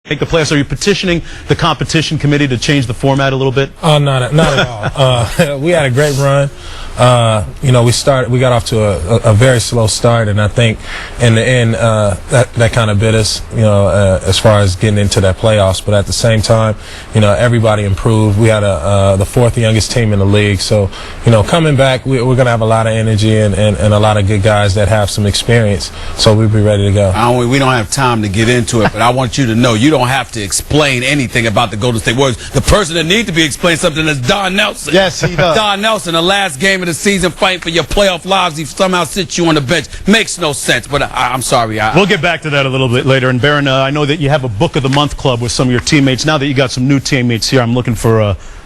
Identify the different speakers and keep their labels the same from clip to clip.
Speaker 1: make the playoffs. Are you petitioning the competition committee to change the format a little bit?
Speaker 2: Oh, not at all. We had a great run. We got off to a very slow start, and I think in the end that kind of bit us, as far as getting into that playoffs. But at the same time, everybody improved. We had the fourth youngest team in the league, so coming back, we're going to have a lot of energy and a lot of good guys that have some experience. So we'll be ready to go.
Speaker 3: We don't have time to get into it, but I want you to know you don't have to explain anything about the Golden State Warriors. The person that needs to be explained something is Don Nelson.
Speaker 4: Yes, he does.
Speaker 3: Don Nelson, the last game of the season, fighting for your playoff lives. He somehow sits you on the bench. Makes no sense, but I'm sorry.
Speaker 1: We'll get back to that a little bit later. And Baron, I know that you have a Book of the Month club with some of your teammates. Now that you got some new teammates here, I'm looking for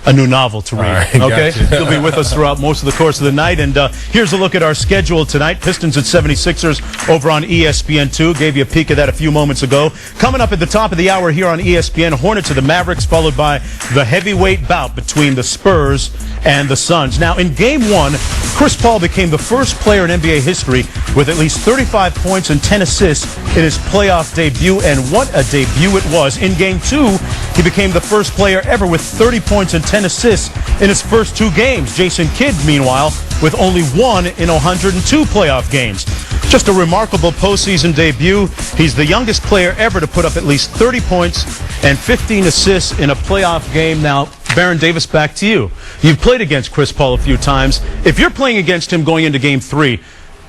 Speaker 1: a new novel to read.
Speaker 2: Right,
Speaker 1: okay? You'll be with us throughout most of the course of the night. And here's a look at our schedule tonight. Pistons at 76ers over on ESPN2. Gave you a peek of that a few moments ago. Coming up at the top of the hour here on ESPN, Hornets of the Mavericks, followed by the heavyweight bout between the Spurs and the Suns. Now, in Game 1, Chris Paul became the first player in NBA history with at least 35 points and 10 assists in his playoff debut, and what a debut it was. In Game 2, he became the first player ever with 30 points and 10 assists in his first 2 games. Jason Kidd, meanwhile, with only 1 in 102 playoff games. Just a remarkable postseason debut. He's the youngest player ever to put up at least 30 points and 15 assists in a playoff game. Now, Baron Davis, back to you. You've played against Chris Paul a few times. If you're playing against him going into Game 3,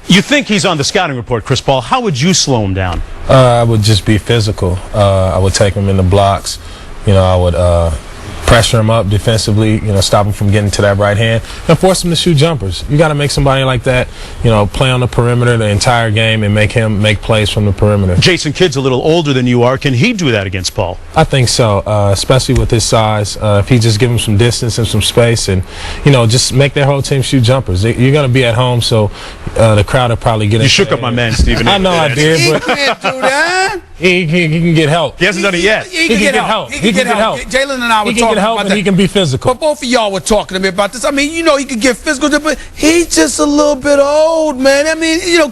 Speaker 1: you think he's on the scouting report, Chris Paul. How would you slow him down?
Speaker 2: I would just be physical. I would take him in the blocks. I would pressure him up defensively, stop him from getting to that right hand, and force him to shoot jumpers. You got to make somebody like that, play on the perimeter the entire game and make him make plays from the perimeter.
Speaker 1: Jason Kidd's a little older than you are. Can he do that against Paul?
Speaker 2: I think so, especially with his size. If he just give him some distance and some space and, just make their whole team shoot jumpers. You're going to be at home, so the crowd will probably get in.
Speaker 1: You shook up my man, Stephen.
Speaker 2: I know I did, but
Speaker 3: he can't do that.
Speaker 2: He can get help.
Speaker 1: He hasn't done it yet.
Speaker 3: He can get help. He can get help. Jalen and I were talking
Speaker 2: help
Speaker 3: about
Speaker 2: and
Speaker 3: that.
Speaker 2: he can be physical.
Speaker 3: But both of y'all were talking to me about this. He can get physical, but he's just a little bit old, man.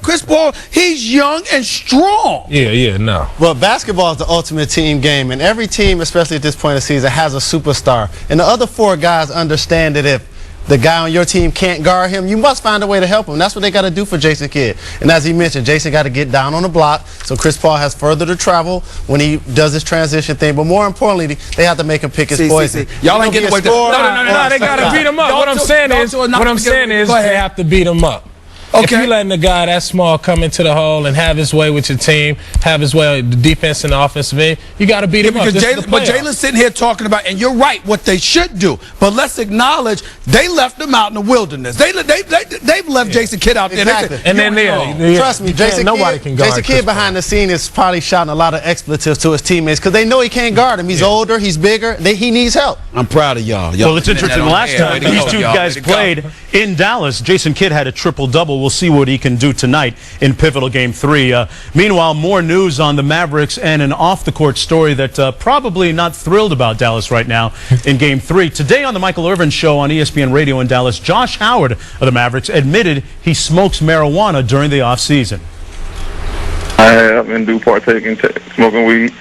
Speaker 3: Chris Paul, he's young and strong.
Speaker 2: Yeah, no.
Speaker 4: Well, basketball is the ultimate team game, and every team, especially at this point of the season, has a superstar. And the other 4 guys understand that if the guy on your team can't guard him, you must find a way to help him. That's what they got to do for Jason Kidd. And as he mentioned, Jason got to get down on the block, so Chris Paul has further to travel when he does this transition thing. But more importantly, they have to make him pick his poison.
Speaker 3: Y'all ain't getting away with that.
Speaker 2: No, they got to beat him up. What I'm saying is they have to beat him up.
Speaker 3: Okay.
Speaker 2: If you're letting a guy that small come into the hole and have his way with your team, have his way with the defense and the offensive end, you got to beat him up.
Speaker 3: But Jalen's sitting here talking about, and you're right, what they should do. But let's acknowledge they left him out in the wilderness. They've left Jason Kidd out there.
Speaker 4: Exactly.
Speaker 2: And then
Speaker 4: trust me,
Speaker 2: nobody can guard
Speaker 4: Jason Kidd behind the scene is probably shouting a lot of expletives to his teammates because they know he can't guard him. He's older, he's bigger, he needs help.
Speaker 3: I'm proud of y'all.
Speaker 1: Well, it's interesting. Last time these 2 guys played in Dallas, Jason Kidd had a triple-double. We'll see what he can do tonight in pivotal Game 3. Meanwhile, more news on the Mavericks and an off-the-court story that probably not thrilled about Dallas right now in Game 3. Today on the Michael Irvin Show on ESPN Radio in Dallas, Josh Howard of the Mavericks admitted he smokes marijuana during the offseason.
Speaker 5: I have and do partake in smoking weed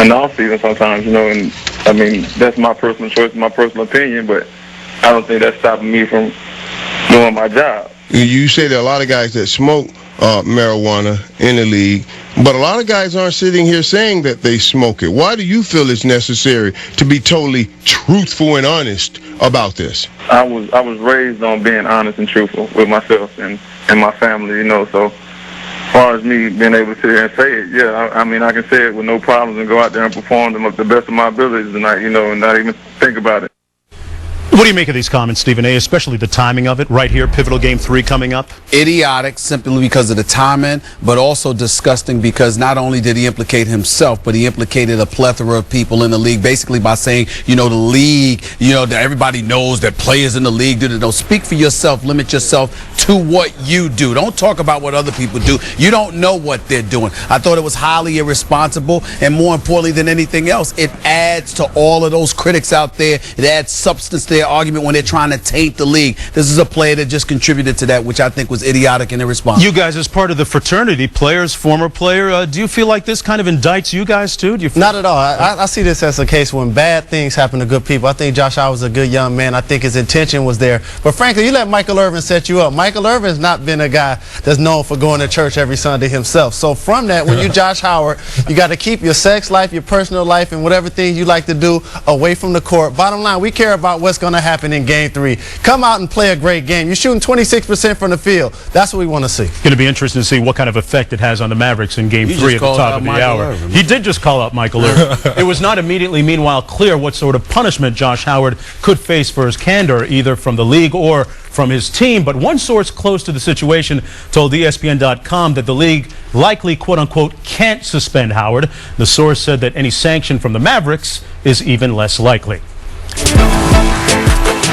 Speaker 5: in the off-season sometimes, and that's my personal choice, my personal opinion, but I don't think that's stopping me from doing my job.
Speaker 6: You say there are a lot of guys that smoke marijuana in the league, but a lot of guys aren't sitting here saying that they smoke it. Why do you feel it's necessary to be totally truthful and honest about this?
Speaker 5: I was raised on being honest and truthful with myself and my family, so as far as me being able to sit here and say it, yeah, I can say it with no problems and go out there and perform them up to the best of my abilities tonight, and not even think about it.
Speaker 1: What do you make of these comments, Stephen A., especially the timing of it right here, pivotal Game 3 coming up?
Speaker 3: Idiotic simply because of the timing, but also disgusting because not only did he implicate himself, but he implicated a plethora of people in the league, basically by saying, the league, that everybody knows that players in the league do. No, speak for yourself, limit yourself to what you do. Don't talk about what other people do. You don't know what they're doing. I thought it was highly irresponsible, and more importantly than anything else, it adds to all of those critics out there. It adds substance to their argument when they're trying to taint the league. This is a player that just contributed to that, which I think was idiotic and irresponsible.
Speaker 1: You guys, as part of the fraternity, players, former player, do you feel like this kind of indicts you guys too? Do you feel
Speaker 4: Not at all. I see this as a case when bad things happen to good people. I think Josh Howard's a good young man. I think his intention was there. But frankly, you let Michael Irvin set you up. Michael Irvin's not been a guy that's known for going to church every Sunday himself. So from that, when you Josh Howard, you got to keep your sex life, your personal life, and whatever things you like to do away from the court. Bottom line, we care about what's going to happen in Game 3. Come out and play a great game. You're shooting 26% from the field. That's what we want to see.
Speaker 1: Going to be interesting to see what kind of effect it has on the Mavericks in Game 3 at the top of the hour. He did just call out Michael Irvin. It was not immediately, meanwhile, clear what sort of punishment Josh Howard could face for his candor, either from the league or from his team. But one source close to the situation told ESPN.com that the league likely, quote-unquote, can't suspend Howard. The source said that any sanction from the Mavericks is even less likely.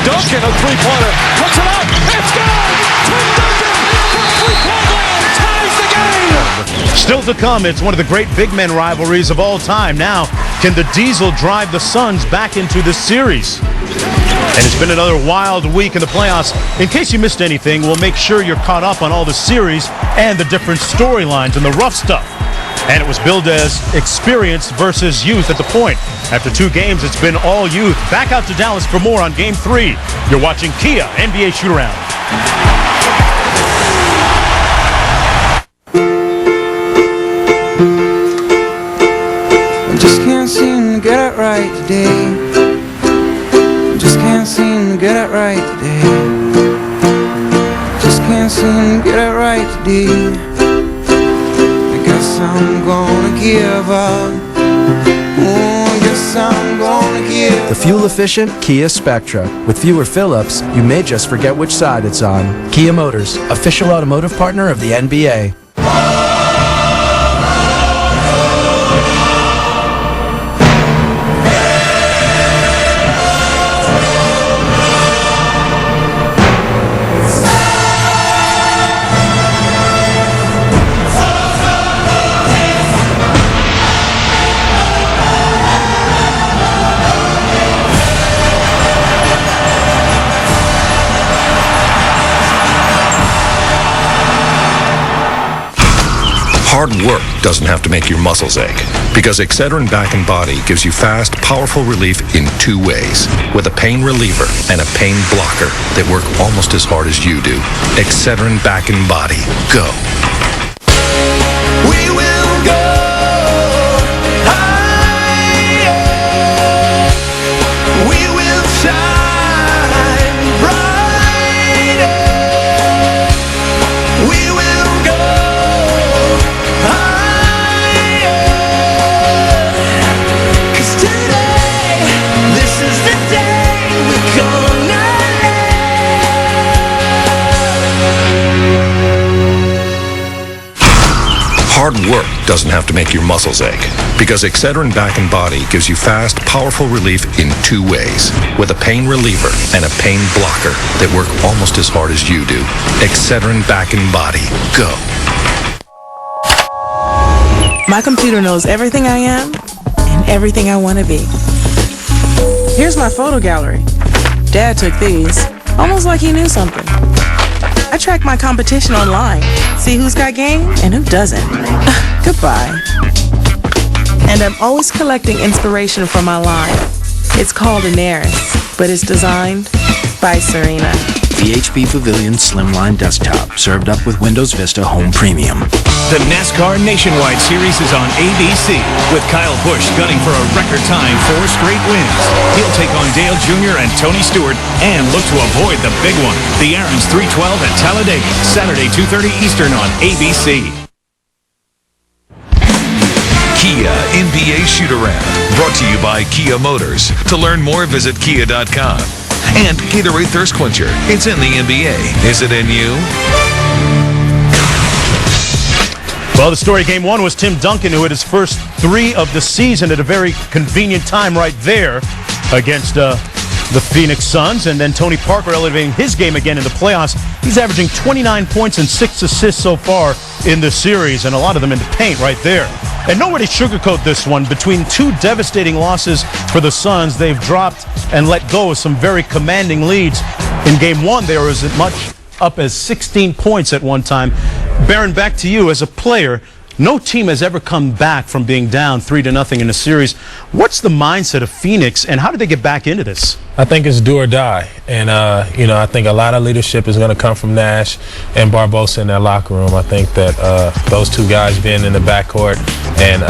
Speaker 7: Duncan, a three-pointer, puts it up, it's good! Tim Duncan from three-point land ties the game!
Speaker 1: Still to come, it's one of the great big men rivalries of all time. Now, can the Diesel drive the Suns back into the series? And it's been another wild week in the playoffs. In case you missed anything, we'll make sure you're caught up on all the series and the different storylines and the rough stuff. And it was billed as experience versus youth at the point. After 2 games, it's been all youth. Back out to Dallas for more on Game 3. You're watching Kia NBA Shoot-Around.
Speaker 8: I just can't seem to get it right today. Just can't seem to get it right today. Just can't seem to get it right today. I guess I'm gonna give up. Oh, I guess I'm gonna give up.
Speaker 9: The fuel-efficient Kia Spectra. With fewer fill-ups, you may just forget which side it's on. Kia Motors, official automotive partner of the NBA.
Speaker 10: Hard work doesn't have to make your muscles ache, because Excedrin Back and Body gives you fast, powerful relief in 2 ways, with a pain reliever and a pain blocker that work almost as hard as you do. Excedrin Back and Body. Go.
Speaker 7: We will go higher. We will shine brighter. We will go higher. 'Cause today, this is the day we're gonna
Speaker 10: Hard work doesn't have to make your muscles ache, because Excedrin Back and Body gives you fast, powerful relief in 2 ways, with a pain reliever and a pain blocker that work almost as hard as you do. Excedrin Back and Body. Go.
Speaker 11: My computer knows everything I am and everything I want to be. Here's my photo gallery. Dad took these, almost like he knew something. I track my competition online, see who's got game and who doesn't. Goodbye. And I'm always collecting inspiration from my line. It's called Daenerys, but it's designed by Serena.
Speaker 12: The HP Pavilion Slimline Desktop, served up with Windows Vista Home Premium.
Speaker 13: The NASCAR Nationwide Series is on ABC, with Kyle Busch gunning for a record time 4 straight wins. He'll take on Dale Jr. and Tony Stewart and look to avoid the big one, the Aaron's 312 at Talladega, Saturday 2:30 Eastern on ABC.
Speaker 14: Kia NBA Shoot-Around, brought to you by Kia Motors. To learn more, visit kia.com. And Gatorade Thirst Quencher. It's in the NBA. Is it in you?
Speaker 1: Well, the story Game 1 was Tim Duncan, who had his first 3 of the season at a very convenient time right there against the Phoenix Suns. And then Tony Parker elevating his game again in the playoffs. He's averaging 29 points and 6 assists so far in the series, and a lot of them in the paint right there. And nobody sugarcoat this one. Between two devastating losses for the Suns, they've dropped and let go of some very commanding leads. In Game 1, there was as much up as 16 points at one time. Baron, back to you as a player. No team has ever come back from being down 3-0 in a series. What's the mindset of Phoenix, and how did they get back into this?
Speaker 2: I think it's do or die. And, I think a lot of leadership is going to come from Nash and Barbosa in that locker room. I think that those two guys being in the backcourt and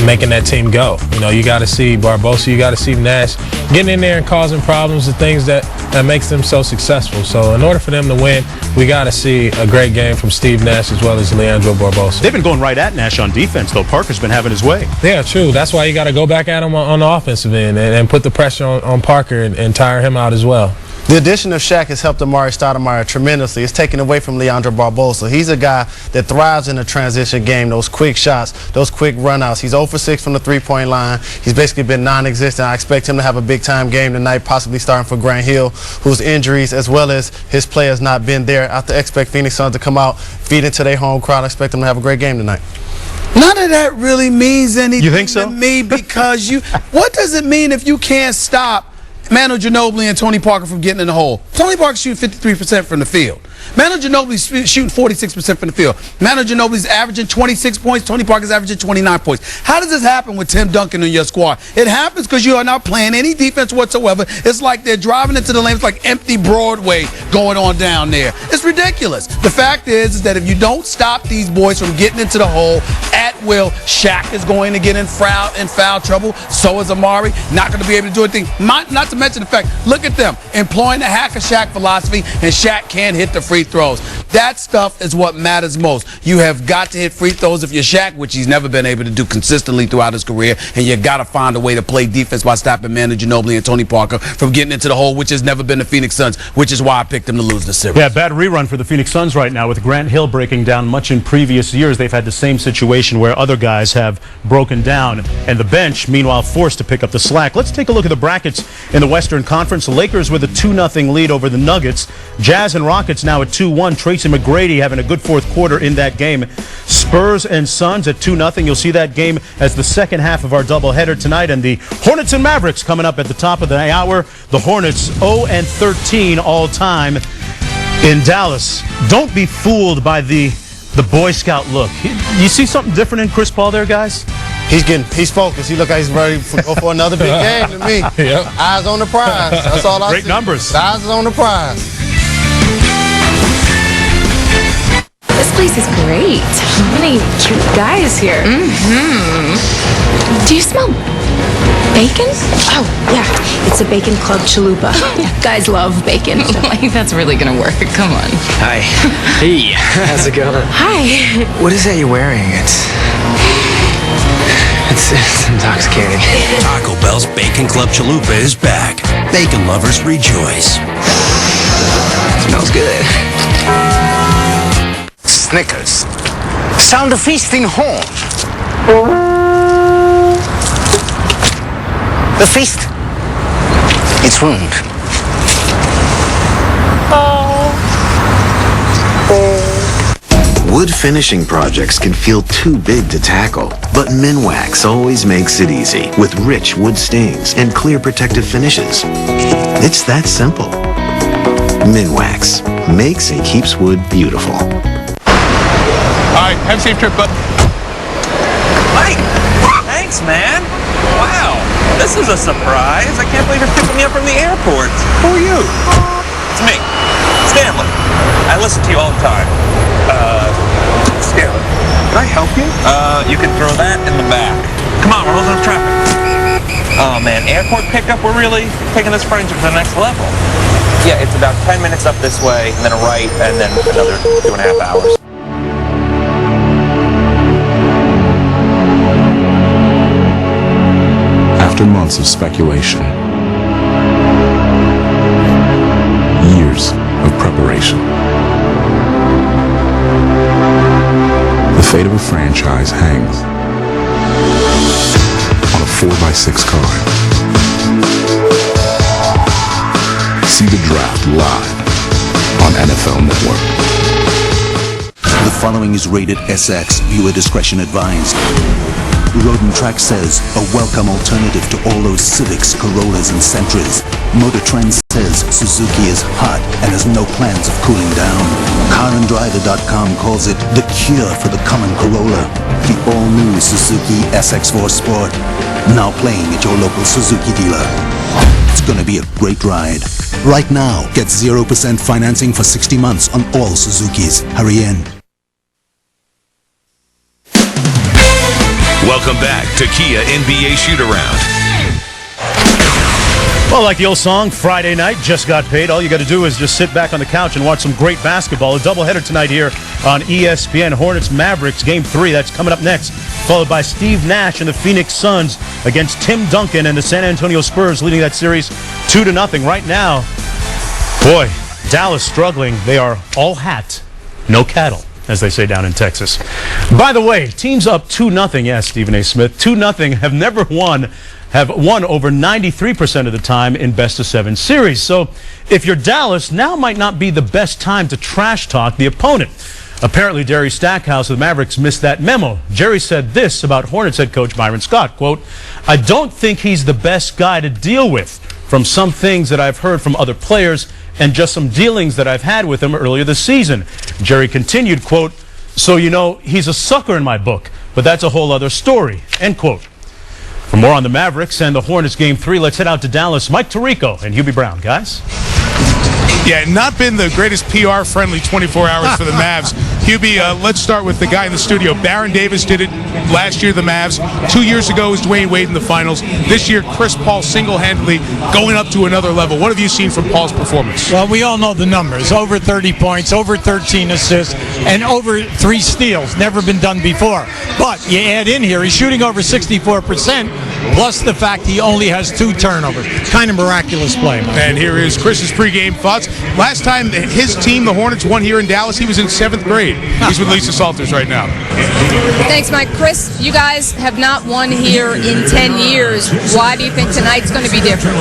Speaker 2: making that team go. You got to see Barbosa, you got to see Nash getting in there and causing problems, the things that makes them so successful. So in order for them to win, we got to see a great game from Steve Nash as well as Leandro Barbosa.
Speaker 1: They've been going right at Nash on defense, though. Parker's been having his way.
Speaker 2: Yeah, true. That's why you got to go back at him on the offensive end and put the pressure on Parker and tire him out as well.
Speaker 4: The addition of Shaq has helped Amari Stoudemire tremendously. It's taken away from Leandro Barbosa. He's a guy that thrives in a transition game, those quick shots, those quick runouts. He's 0 for 6 from the three-point line. He's basically been non-existent. I expect him to have a big-time game tonight, possibly starting for Grant Hill, whose injuries as well as his play has not been there. I expect Phoenix Suns to come out, feed into their home crowd. I expect them to have a great game tonight.
Speaker 3: None of that really means anything
Speaker 1: You think so?
Speaker 3: to me, because what does it mean if you can't stop Manu Ginobili and Tony Parker from getting in the hole? Tony Parker shooting 53% from the field. Manu Ginobili's shooting 46% from the field. Manu Ginobili's averaging 26 points. Tony Parker's averaging 29 points. How does this happen with Tim Duncan in your squad? It happens because you are not playing any defense whatsoever. It's like they're driving into the lane. It's like empty Broadway going on down there. It's ridiculous. The fact is that if you don't stop these boys from getting into the hole at will, Shaq is going to get in foul trouble. So is Amari. Not going to be able to do anything. Not to mention the fact, look at them employing the hack of Shaq philosophy, and Shaq can't hit the free throws. That stuff is what matters most. You have got to hit free throws if you're Shaq, which he's never been able to do consistently throughout his career, and you got to find a way to play defense by stopping Manu Ginobili and Tony Parker from getting into the hole, which has never been the Phoenix Suns, which is why I picked them to lose the series.
Speaker 1: Yeah, bad rerun for the Phoenix Suns right now with Grant Hill breaking down. Much in previous years, they've had the same situation where other guys have broken down, and the bench, meanwhile, forced to pick up the slack. Let's take a look at the brackets in the Western Conference. The Lakers with a 2-0 lead over the Nuggets. Jazz and Rockets now at 2-1. Tracy McGrady having a good fourth quarter in that game. Spurs and Suns at 2-0. You'll see that game as the second half of our doubleheader tonight. And the Hornets and Mavericks coming up at the top of the hour. The Hornets 0-13 all time in Dallas. Don't be fooled by the Boy Scout look. You see something different in Chris Paul there, guys?
Speaker 4: He's focused. He look like he's ready to go for another big game to me.
Speaker 2: Yep.
Speaker 4: Eyes on the prize. That's all I see.
Speaker 1: Great numbers.
Speaker 4: The eyes is on the prize.
Speaker 15: This place is great. How many cute guys here. Do you smell bacon? Oh, yeah. It's a bacon club chalupa. Guys love bacon.
Speaker 16: Like, that's really gonna work. Come on.
Speaker 12: Hi. Hey, how's it going?
Speaker 15: Hi.
Speaker 12: What is that you're wearing? It's intoxicating.
Speaker 17: Taco Bell's Bacon Club Chalupa is back. Bacon lovers rejoice.
Speaker 12: Smells good.
Speaker 18: Snickers. Sound a feasting horn. The feast. It's ruined.
Speaker 19: Wood finishing projects can feel too big to tackle, but Minwax always makes it easy with rich wood stains and clear protective finishes. It's that simple. Minwax makes and keeps wood beautiful.
Speaker 20: All right, have a safe trip, bud.
Speaker 21: Mike, thanks, man. Wow, this is a surprise. I can't believe you're picking me up from the airport. Who are you? It's me, Stanley. I listen to you all the time. Stanley, can I help you? You can throw that in the back. Come on, we're losing traffic. Oh man, airport pickup, we're really taking this friendship to the next level. Yeah, it's about 10 minutes up this way, and then a right, and then another 2.5 hours.
Speaker 22: After months of speculation, years of preparation, the fate of a franchise hangs on a 4x6 card. See the draft live on NFL Network.
Speaker 5: The following is rated SX. Viewer discretion advised. Road and Track says a welcome alternative to all those Civics, Corollas, and Sentras. Motor Trend says Suzuki is hot and has no plans of cooling down. CarAndDriver.com calls it the cure for the common Corolla. The all-new Suzuki SX4 Sport. Now playing at your local Suzuki dealer. It's gonna be a great ride. Right now, get 0% financing for 60 months on all Suzukis. Hurry in.
Speaker 14: Welcome back to Kia NBA Shoot-Around.
Speaker 1: Well, like the old song, Friday night, just got paid. All you got to do is just sit back on the couch and watch some great basketball. A doubleheader tonight here on ESPN. Hornets Mavericks, Game 3. That's coming up next. Followed by Steve Nash and the Phoenix Suns against Tim Duncan and the San Antonio Spurs, leading that series 2-0. Right now, boy, Dallas struggling. They are all hat, no cattle, as they say down in Texas. By the way, teams up 2-0, yes, Stephen A. Smith, 2-0, have won over 93% of the time in best-of-7 series. So if you're Dallas, now might not be the best time to trash talk the opponent. Apparently, Jerry Stackhouse of the Mavericks missed that memo. Jerry said this about Hornets head coach Byron Scott, quote, "I don't think he's the best guy to deal with from some things that I've heard from other players and just some dealings that I've had with him earlier this season." Jerry continued, quote, "So, you know, he's a sucker in my book, but that's a whole other story," end quote. For more on the Mavericks and the Hornets Game 3, let's head out to Dallas. Mike Tirico and Hubie Brown, guys.
Speaker 6: Yeah, not been the greatest PR-friendly 24 hours for the Mavs. Hubie, let's start with the guy in the studio. Baron Davis did it last year, the Mavs. 2 years ago was Dwayne Wade in the finals. This year, Chris Paul single-handedly going up to another level. What have you seen from Paul's performance?
Speaker 23: Well, we all know the numbers. Over 30 points, over 13 assists, and over 3 steals. Never been done before. But you add in here, he's shooting over 64%, plus the fact he only has 2 turnovers. Kind of miraculous play.
Speaker 6: And here is Chris's pregame thoughts. Last time his team, the Hornets, won here in Dallas, he was in 7th grade. He's with Lisa Salters right now.
Speaker 24: Thanks, Mike. Chris, you guys have not won here in 10 years. Why do you think tonight's going to be different?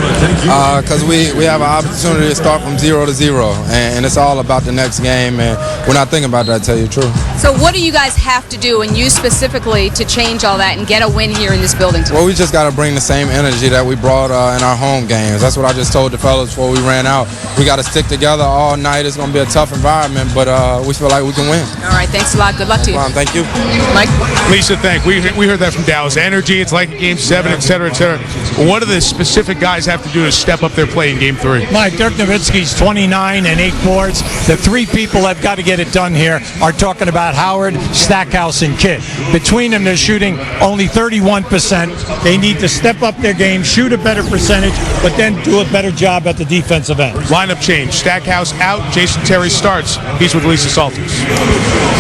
Speaker 25: Because we have an opportunity to start from 0 to 0, and it's all about the next game, and we're not thinking about that, to tell you the truth.
Speaker 24: So what do you guys have to do, and you specifically, to change all that and get a win here in this building tonight?
Speaker 25: Well, we just got to bring the same energy that we brought in our home games. That's what I just told the fellas before we ran out. We got to stick together all night. It's going to be a tough environment, but we feel like we can win.
Speaker 24: All right, thanks a lot. Good luck to you.
Speaker 25: Thank you.
Speaker 24: Mike?
Speaker 6: Lisa, we heard that from Dallas. Energy, it's like Game 7, et cetera, et cetera. What do the specific guys have to do to step up their play in Game 3?
Speaker 23: Mike, Dirk Nowitzki's 29 and 8 boards. The 3 people that have got to get it done here are talking about Howard, Stackhouse, and Kidd. Between them, they're shooting only 31%. They need to step up their game, shoot a better percentage, but then do a better job at the defensive end.
Speaker 6: Lineup change. Stackhouse out. Jason Terry starts. He's with Lisa Salters.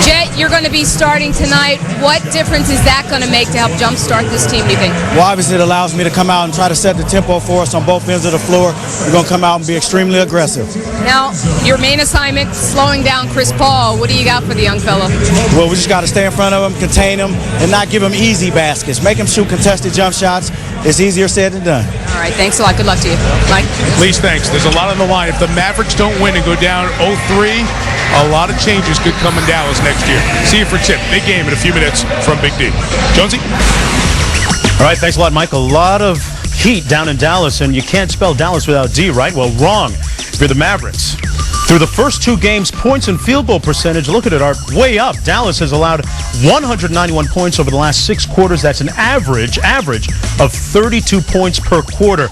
Speaker 24: Jet, you're going to be starting tonight. What difference is that going to make to help jumpstart this team, do you think?
Speaker 26: Well, obviously it allows me to come out and try to set the tempo for us on both ends of the floor. We're going to come out and be extremely aggressive.
Speaker 24: Now, your main assignment, slowing down Chris Paul. What do you got for the young fella?
Speaker 26: Well, we just got to stay in front of him, contain him, and not give him easy baskets. Make him shoot contested jump shots. It's easier said than done.
Speaker 24: All right, thanks a lot. Good luck to you. Mike?
Speaker 6: Please, thanks. There's a lot on the line. If the Mavericks don't win and go down 0-3, a lot of changes could come in Dallas next year. See you for Tip. Big game in a few minutes from Big D. Jonesy?
Speaker 1: All right, thanks a lot, Mike. A lot of heat down in Dallas, and you can't spell Dallas without D, right? Well, wrong. If you're the Mavericks. Through the first 2 games, points and field goal percentage, look at it, are way up. Dallas has allowed 191 points over the last 6 quarters. That's an average of 32 points per quarter.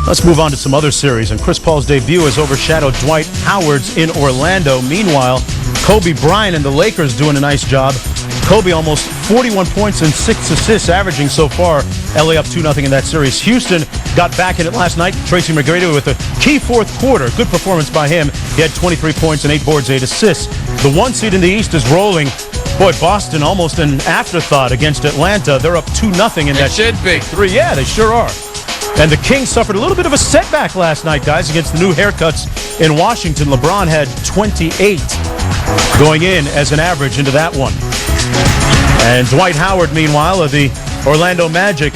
Speaker 1: Let's move on to some other series, and Chris Paul's debut has overshadowed Dwight Howard's in Orlando. Meanwhile, Kobe Bryant and the Lakers doing a nice job. Kobe almost 41 points and 6 assists averaging so far. LA up 2-0 in that series. Houston got back in it last night. Tracy McGrady with a key 4th quarter. Good performance by him. He had 23 points and 8 boards, 8 assists. The 1 seed in the East is rolling. Boy, Boston almost an afterthought against Atlanta. They're up 2-0 in that.
Speaker 27: It should be.
Speaker 1: 3. Yeah, they sure are. And the Kings suffered a little bit of a setback last night, guys, against the new haircuts in Washington. LeBron had 28 going in as an average into that one. And Dwight Howard, meanwhile, of the Orlando Magic,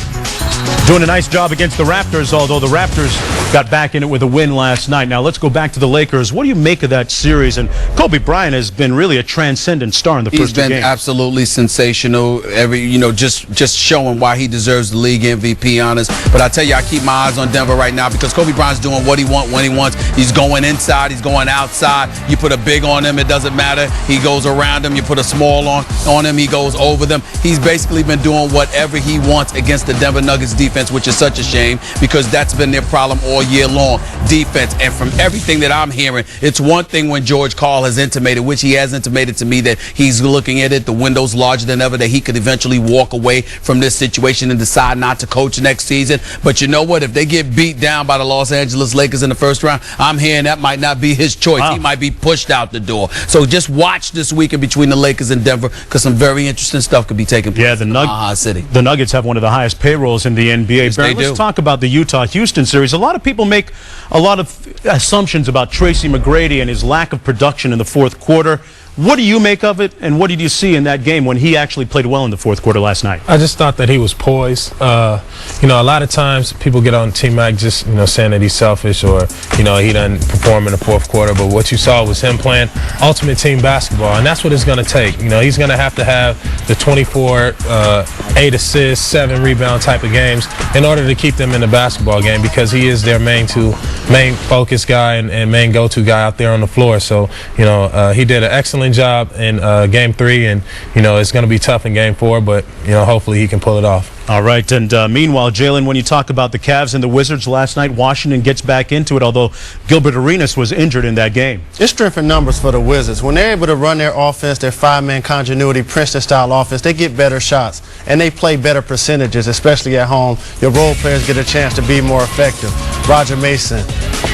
Speaker 1: Doing a nice job against the Raptors, although the Raptors got back in it with a win last night. Now let's go back to the Lakers. What do you make of that series? And Kobe Bryant has been really a transcendent star in the first two games.
Speaker 3: He's been absolutely sensational. Just showing why he deserves the league MVP honors. But I tell you, I keep my eyes on Denver right now because Kobe Bryant's doing what he wants when he wants. He's going inside. He's going outside. You put a big on him, it doesn't matter. He goes around him. You put a small on him, he goes over them. He's basically been doing whatever he wants against the Denver Nuggets defense, which is such a shame because that's been their problem all year long, defense. And from everything that I'm hearing, it's one thing when George Karl has intimated, which he has intimated to me, that he's looking at it, the window's larger than ever, that he could eventually walk away from this situation and decide not to coach next season. But you know what? If they get beat down by the Los Angeles Lakers in the first round, I'm hearing that might not be his choice. Wow. He might be pushed out the door. So just watch this weekend between the Lakers and Denver because some very interesting stuff could be taking place.
Speaker 1: Yeah, the Nuggets have one of the highest payrolls in the NBA.
Speaker 3: Yes,
Speaker 1: Barry, let's talk about the Utah-Houston series. A lot of people make a lot of assumptions about Tracy McGrady and his lack of production in the fourth quarter. What do you make of it, and what did you see in that game when he actually played well in the fourth quarter last night?
Speaker 2: I just thought that he was poised. A lot of times people get on T-Mac just, saying that he's selfish or, he doesn't perform in the fourth quarter. But what you saw was him playing ultimate team basketball, and that's what it's going to take. He's going to have the 24, 8 assists, 7 rebound type of games in order to keep them in the basketball game because he is their main focus guy and main go-to guy out there on the floor. So, he did an excellent job in game 3, and it's going to be tough in game 4, but hopefully he can pull it off.
Speaker 1: All right, and meanwhile, Jalen, when you talk about the Cavs and the Wizards last night, Washington gets back into it, although Gilbert Arenas was injured in that game.
Speaker 4: It's strength in numbers for the Wizards. When they're able to run their offense, their five-man continuity, Princeton-style offense, they get better shots, and they play better percentages, especially at home. Your role players get a chance to be more effective. Roger Mason,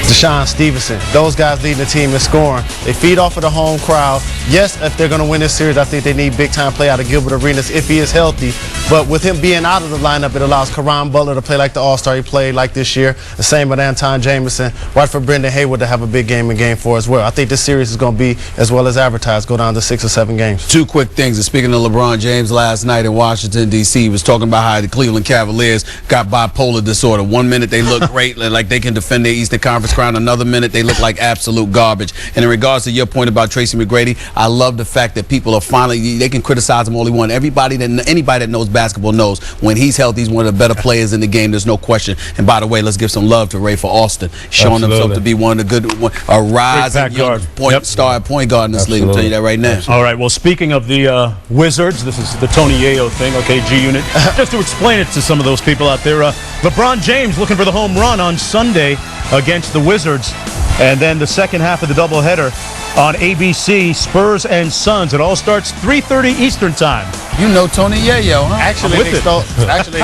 Speaker 4: Deshaun Stevenson, those guys leading the team in scoring. They feed off of the home crowd. Yes, if they're going to win this series, I think they need big-time play out of Gilbert Arenas if he is healthy. But with him being out of the lineup, it allows Caron Butler to play like the all-star he played like this year. The same with Anton Jameson. Right for Brendan Haywood to have a big game in game 4 as well. I think this series is going to be, as well as advertised, go down to 6 or 7 games.
Speaker 3: 2 quick things. And speaking of LeBron James, last night in Washington, D.C., he was talking about how the Cleveland Cavaliers got bipolar disorder. One minute they look great, like they can defend their Eastern Conference crown. Another minute they look like absolute garbage. And in regards to your point about Tracy McGrady, I love the fact that people are finally, they can criticize him all they want. Anybody that knows basketball knows when he's healthy, he's one of the better players in the game. There's no question. And by the way, let's give some love to Ray for Austin, showing himself to be one of the good, a rising star at point guard in this league. I'll tell you that right now.
Speaker 1: Absolutely. All right. Well, speaking of the Wizards, this is the Tony Yayo thing. Okay, G Unit. Just to explain it to some of those people out there, LeBron James looking for the home run on Sunday against the Wizards, and then the second half of the doubleheader on ABC, Spurs and Suns. It all starts 3:30 Eastern time.
Speaker 3: You know Tony Yayo, huh?
Speaker 4: Actually, they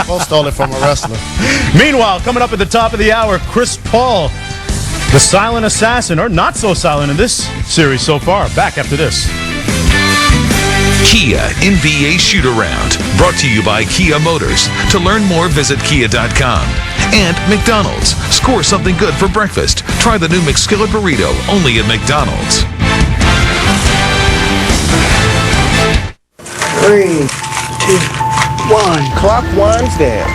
Speaker 4: both stole it from a wrestler.
Speaker 1: Meanwhile, coming up at the top of the hour, Chris Paul, the silent assassin, or not so silent in this series so far. Back after this.
Speaker 14: Kia NBA Shoot-Around, brought to you by Kia Motors. To learn more, visit kia.com. And McDonald's. Score something good for breakfast. Try the new McSkillet Burrito, only at McDonald's.
Speaker 18: 3, 2, 1. Clock winds down.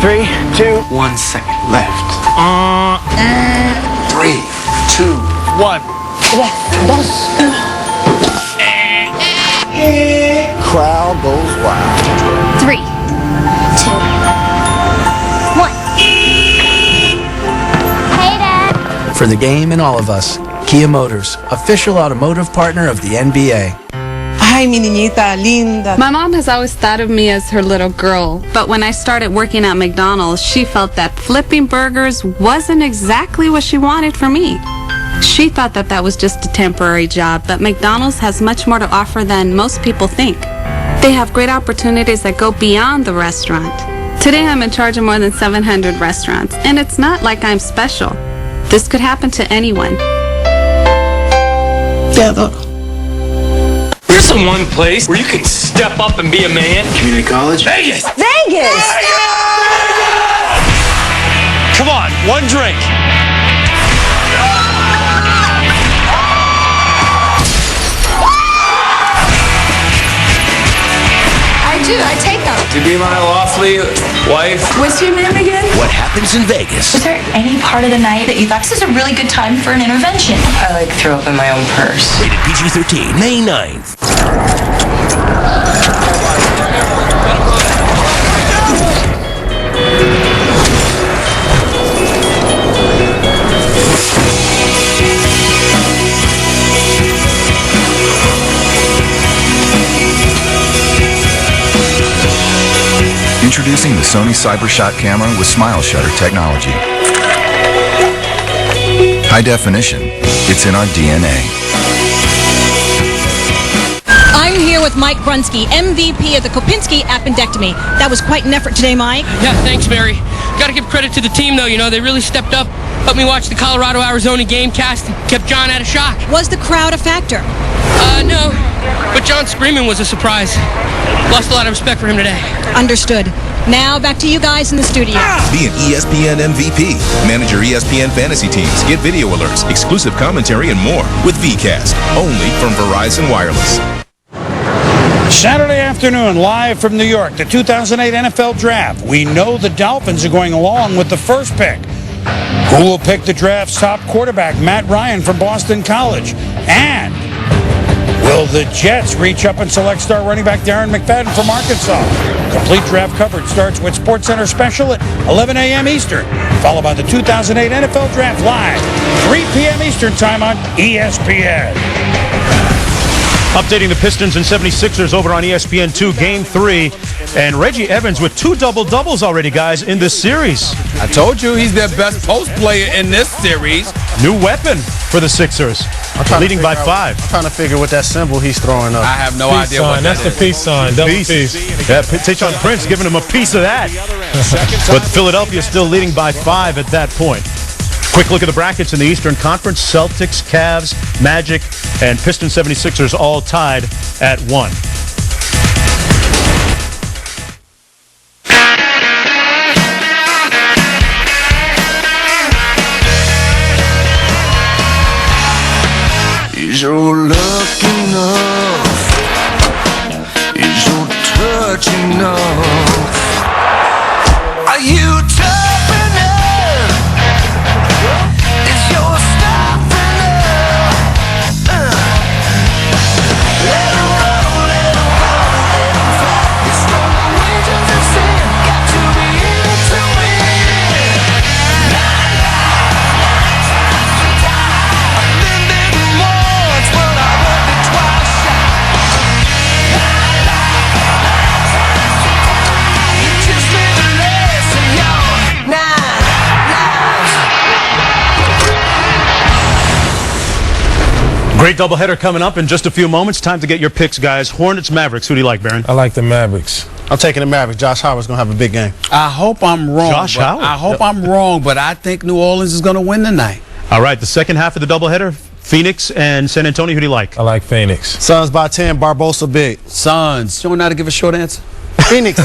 Speaker 18: 3, 2, 1 second left. 3, 2, 1. Crowd goes wild.
Speaker 15: 3, 2, 1. Hey, Dad.
Speaker 12: For the game and all of us, Kia Motors, official automotive partner of the NBA.
Speaker 7: Ay, mi niñita linda.
Speaker 16: My mom has always thought of me as her little girl, but when I started working at McDonald's, she felt that flipping burgers wasn't exactly what she wanted for me. She thought that that was just a temporary job, but McDonald's has much more to offer than most people think. They have great opportunities that go beyond the restaurant. Today I'm in charge of more than 700 restaurants, and it's not like I'm special. This could happen to anyone.
Speaker 8: There's the one place where you can step up and be a man.
Speaker 18: Community college?
Speaker 8: Vegas!
Speaker 7: Vegas!
Speaker 8: Come on, one drink.
Speaker 15: I take them.
Speaker 8: to be my lawfully wife.
Speaker 7: What's your name again?
Speaker 9: What happens in Vegas?
Speaker 7: Was there any part of the night that you thought this is a really good time for an intervention? I throw up in my own purse.
Speaker 9: Rated PG-13, May 9th.
Speaker 10: Introducing the Sony CyberShot camera with Smile Shutter technology. High definition, it's in our DNA.
Speaker 11: I'm here with Mike Brunsky, MVP of the Kopinski appendectomy. That was quite an effort today, Mike.
Speaker 13: Yeah, thanks, Mary. Got to give credit to the team, though. You know, they really stepped up, helped me watch the Colorado-Arizona game cast, and kept John out of shock.
Speaker 11: Was the crowd a factor?
Speaker 13: No. But John screaming was a surprise. Lost a lot of respect for him today.
Speaker 11: Understood. Now back to you guys in the studio.
Speaker 17: Be an ESPN MVP. Manage your ESPN fantasy teams. Get video alerts, exclusive commentary, and more with VCast. Only from Verizon Wireless.
Speaker 19: Saturday afternoon, live from New York, the 2008 NFL Draft. We know the Dolphins are going along with the first pick. Who will pick the draft's top quarterback, Matt Ryan from Boston College? And will the Jets reach up and select star running back Darren McFadden from Arkansas? Complete draft coverage starts with SportsCenter Special at 11 a.m. Eastern, followed by the 2008 NFL Draft live, 3 p.m. Eastern Time on ESPN.
Speaker 1: Updating the Pistons and 76ers over on ESPN2, Game 3. And Reggie Evans with 2 double-doubles already, guys, in this series.
Speaker 3: I told you he's their best post player in this series.
Speaker 1: New weapon for the Sixers, leading by 5.
Speaker 4: I'm trying to figure what that symbol he's throwing up.
Speaker 3: I have no idea what that is.
Speaker 2: That's the peace sign, double peace.
Speaker 1: Yeah, Tayshaun Prince giving him a piece of that. But Philadelphia still leading by 5 at that point. Quick look at the brackets in the Eastern Conference. Celtics, Cavs, Magic, and Pistons 76ers all tied at 1.
Speaker 27: Is your luck enough? Is your touch enough? Are you tough enough? Is your stuff enough? Let 'em roll, let 'em roll, let 'em fly. It's from the wages of sin. Got to be in it to win. Nine lives to die. I've been bitten once, but I loved it twice. Nine lives to die. You just live a lesson, y'all. 9 lives.
Speaker 1: Great doubleheader coming up in just a few moments. Time to get your picks, guys. Hornets, Mavericks. Who do you like, Baron?
Speaker 2: I like the Mavericks.
Speaker 4: I'm taking the Mavericks. Josh Howard's going to have a big game.
Speaker 3: I hope I'm wrong.
Speaker 1: Josh Howard.
Speaker 3: I hope I'm wrong, but I think New Orleans is going to win tonight.
Speaker 1: All right, the second half of the doubleheader, Phoenix and San Antonio. Who do you like?
Speaker 2: I like Phoenix.
Speaker 4: Suns by 10, Barbosa big.
Speaker 3: Suns. You don't know how to give a short answer?
Speaker 4: Phoenix.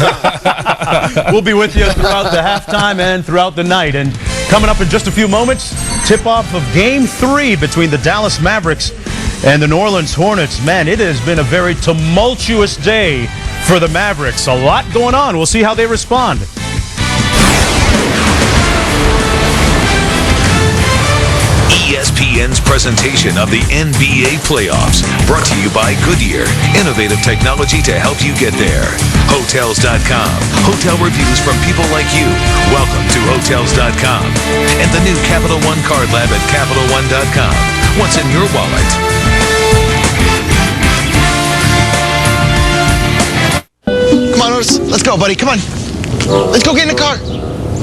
Speaker 1: We'll be with you throughout the halftime and throughout the night. And coming up in just a few moments, tip-off of Game 3 between the Dallas Mavericks and the New Orleans Hornets. Man, it has been a very tumultuous day for the Mavericks. A lot going on. We'll see how they respond.
Speaker 14: ESPN's presentation of the NBA playoffs, brought to you by Goodyear, innovative technology to help you get there. Hotels.com, hotel reviews from people like you. Welcome to Hotels.com. And the new Capital One Card Lab at CapitalOne.com. What's in your wallet?
Speaker 18: Come on, Otis. Let's go, buddy. Come on. Let's go get in the car.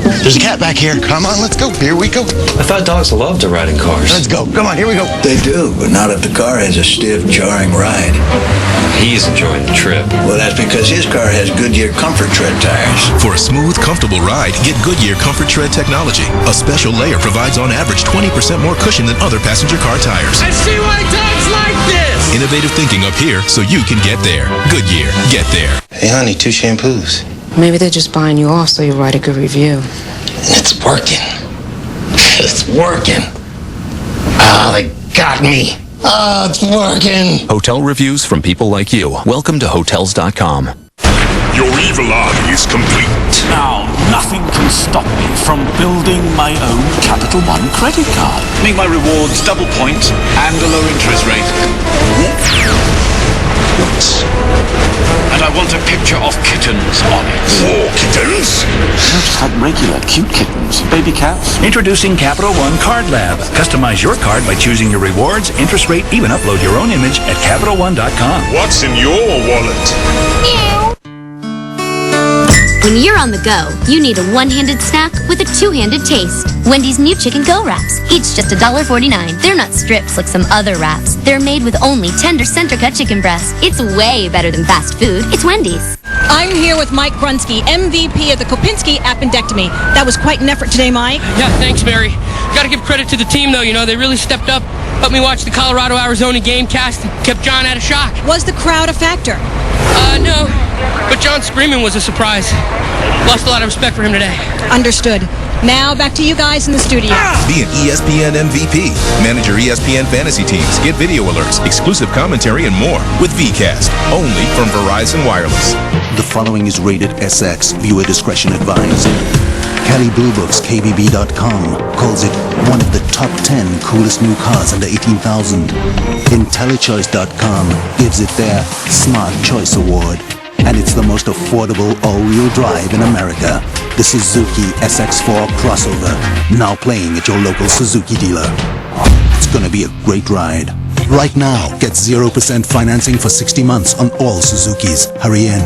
Speaker 18: There's a cat back here. Come on, let's go. Here we go.
Speaker 28: I thought dogs love to ride in cars.
Speaker 18: Let's go. Come on, here we go.
Speaker 29: They do, but not if the car has a stiff, jarring ride.
Speaker 28: He's enjoying the trip.
Speaker 29: Well, that's because his car has Goodyear Comfort Tread tires.
Speaker 17: For a smooth, comfortable ride, get Goodyear Comfort Tread technology. A special layer provides on average 20% more cushion than other passenger car tires.
Speaker 8: I see why dogs like this.
Speaker 17: Innovative thinking up here so you can get there. Goodyear, get there.
Speaker 29: Hey, honey, 2 shampoos.
Speaker 7: Maybe they're just buying you off so you write a good review.
Speaker 29: It's working. It's working. Ah, they got me. Ah, it's working.
Speaker 30: Hotel reviews from people like you. Welcome to Hotels.com.
Speaker 5: Your evil army is complete.
Speaker 6: Now, nothing can stop me from building my own Capital One credit card.
Speaker 20: Make my rewards double points and a low interest rate. And I want a picture of kittens on it.
Speaker 5: War kittens?
Speaker 6: I just had regular cute kittens. Baby cats.
Speaker 21: Introducing Capital One Card Lab. Customize your card by choosing your rewards, interest rate, even upload your own image at CapitalOne.com.
Speaker 5: What's in your wallet?
Speaker 22: When you're on the go, you need a one-handed snack with a two-handed taste. Wendy's new Chicken Go Wraps, each just $1.49. They're not strips like some other wraps. They're made with only tender center-cut chicken breasts. It's way better than fast food. It's Wendy's.
Speaker 11: I'm here with Mike Grunsky, MVP of the Kopinski appendectomy. That was quite an effort today, Mike.
Speaker 13: Yeah, thanks, Mary. Got to give credit to the team, though. You know, they really stepped up, helped me watch the Colorado-Arizona game cast, and kept John out of shock.
Speaker 11: Was the crowd a factor?
Speaker 13: No. But John screaming was a surprise. Lost a lot of respect for him today.
Speaker 11: Understood. Now back to you guys in the studio.
Speaker 17: Be an ESPN MVP. Manage your ESPN fantasy teams. Get video alerts, exclusive commentary, and more with VCast. Only from Verizon Wireless.
Speaker 23: The following is rated SX. Viewer discretion advised. Cali Blue Books KBB.com calls it one of the top 10 coolest new cars under $18,000. IntelliChoice.com gives it their Smart Choice Award. And it's the most affordable all-wheel drive in America. The Suzuki SX4 crossover, now playing at your local Suzuki dealer. It's gonna be a great ride. Right now, get 0% financing for 60 months on all Suzukis. Hurry in.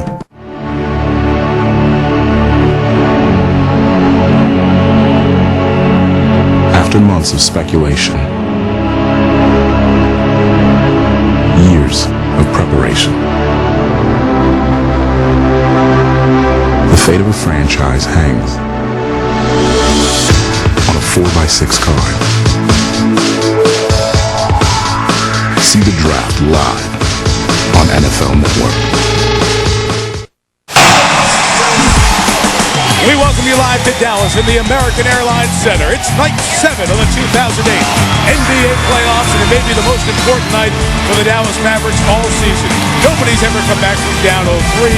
Speaker 24: After months of speculation, years of preparation, the fate of a franchise hangs on a 4x6 card. See the draft live on NFL Network.
Speaker 25: We welcome you live to Dallas in the American Airlines Center. It's night 7 of the 2008 NBA playoffs, and it may be the most important night for the Dallas Mavericks all season. Nobody's ever come back from down 0-3.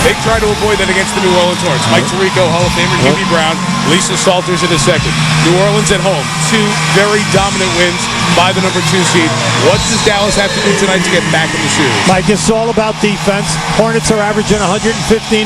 Speaker 25: They try to avoid that against the New Orleans Hornets. Mike Tirico, Hall of Famer, Jimmy Brown, Lisa Salters in a second. New Orleans at home, 2 very dominant wins by the number 2 seed. What does Dallas have to do tonight to get back in the series?
Speaker 26: Mike, it's all about defense. Hornets are averaging 115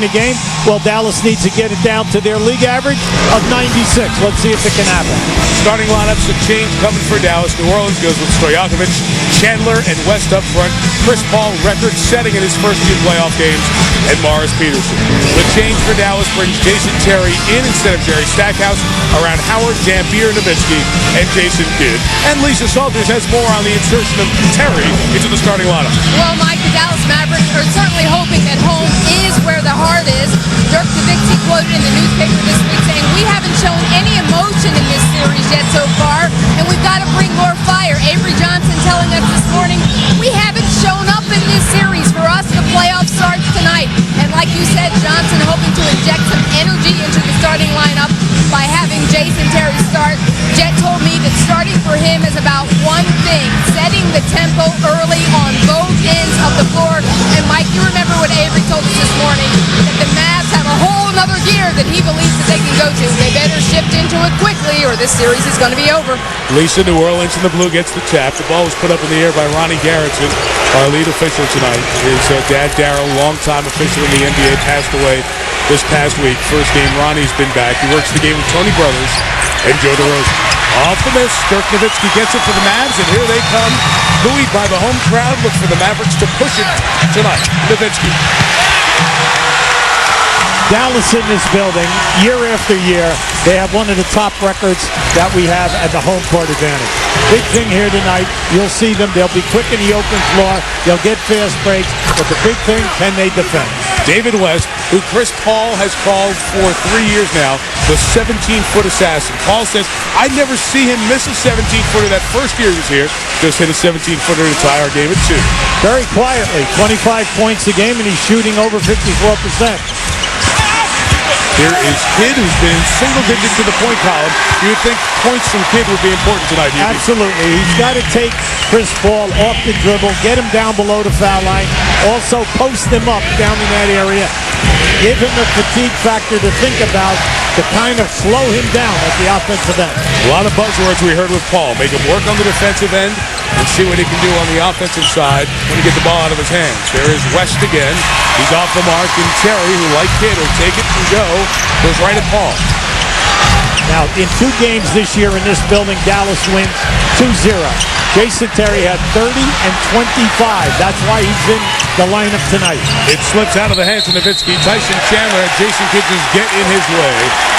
Speaker 26: a game. Well, Dallas needs to get it down to their league average of 96. Let's see if it can happen.
Speaker 25: Starting lineups have changed coming for Dallas. New Orleans goes with Stojakovic, Chandler, and West up front. Chris Paul, record-setting in his first 2 playoff games, and Morris Peterson. The change for Dallas brings Jason Terry in instead of Jerry Stackhouse around Howard, Dampier, Nowitzki, and Jason Kidd. And Lisa Salters has more on the insertion of Terry into the starting lineup.
Speaker 30: Well, Mike, the Dallas Mavericks are certainly hoping that home is where the heart is. Dirk Nowitzki quoted in the newspaper this week saying, "We haven't shown any emotion in this series yet so far, and we've got to bring more fire." Avery Johnson telling us this morning, "We haven't shown up in this series. For us, the playoff starts tonight." And like you said, Johnson hoping to inject some energy into the starting lineup by having Jason Terry start. Jet told me that starting for him is about one thing, setting the tempo early on both ends of the floor. And Mike, you remember what Avery told us this morning, that the Mavs have a whole other gear that he believes that they can go to. They better shift into it quickly or this series is going to be over.
Speaker 25: Lisa, New Orleans in the blue gets the tap. The ball was put up in the air by Ronnie Garrettson, our lead official tonight. His dad, Darryl, longtime official in the NBA, passed away this past week. First game, Ronnie's been back. He works the game with Tony Brothers and Joe DeRosa. Off the miss, Dirk Nowitzki gets it for the Mavs, and here they come. Buoyed by the home crowd, look for the Mavericks to push it tonight. Nowitzki.
Speaker 26: Dallas in this building, year after year, they have one of the top records that we have at the home court advantage. Big thing here tonight, you'll see them, they'll be quick in the open floor, they'll get fast breaks, but the big thing, can they defend?
Speaker 25: David West, who Chris Paul has called for 3 years now, the 17-foot assassin. Paul says, I never see him miss a 17-footer that first year he was here. Just hit a 17-footer to tie our game at 2.
Speaker 26: Very quietly, 25 points a game, and he's shooting over 54%.
Speaker 25: Here is Kidd, who's been in single digits to the point column. You would think points from Kidd would be important tonight.
Speaker 26: Absolutely. He's got to take Chris Paul off the dribble, get him down below the foul line, also post him up down in that area, give him a fatigue factor to think about to kind of slow him down at the offensive end.
Speaker 25: A lot of buzzwords we heard with Paul. Make him work on the defensive end and see what he can do on the offensive side when he gets the ball out of his hands. There is West again. He's off the mark, and Terry, who like Kidd, will take it and go, goes right at Paul.
Speaker 26: Now, in 2 games this year in this building, Dallas wins 2-0. Jason Terry had 30 and 25. That's why he's in the lineup tonight.
Speaker 25: It slips out of the hands of Nowitzki. Tyson Chandler and Jason Kidd just get in his way.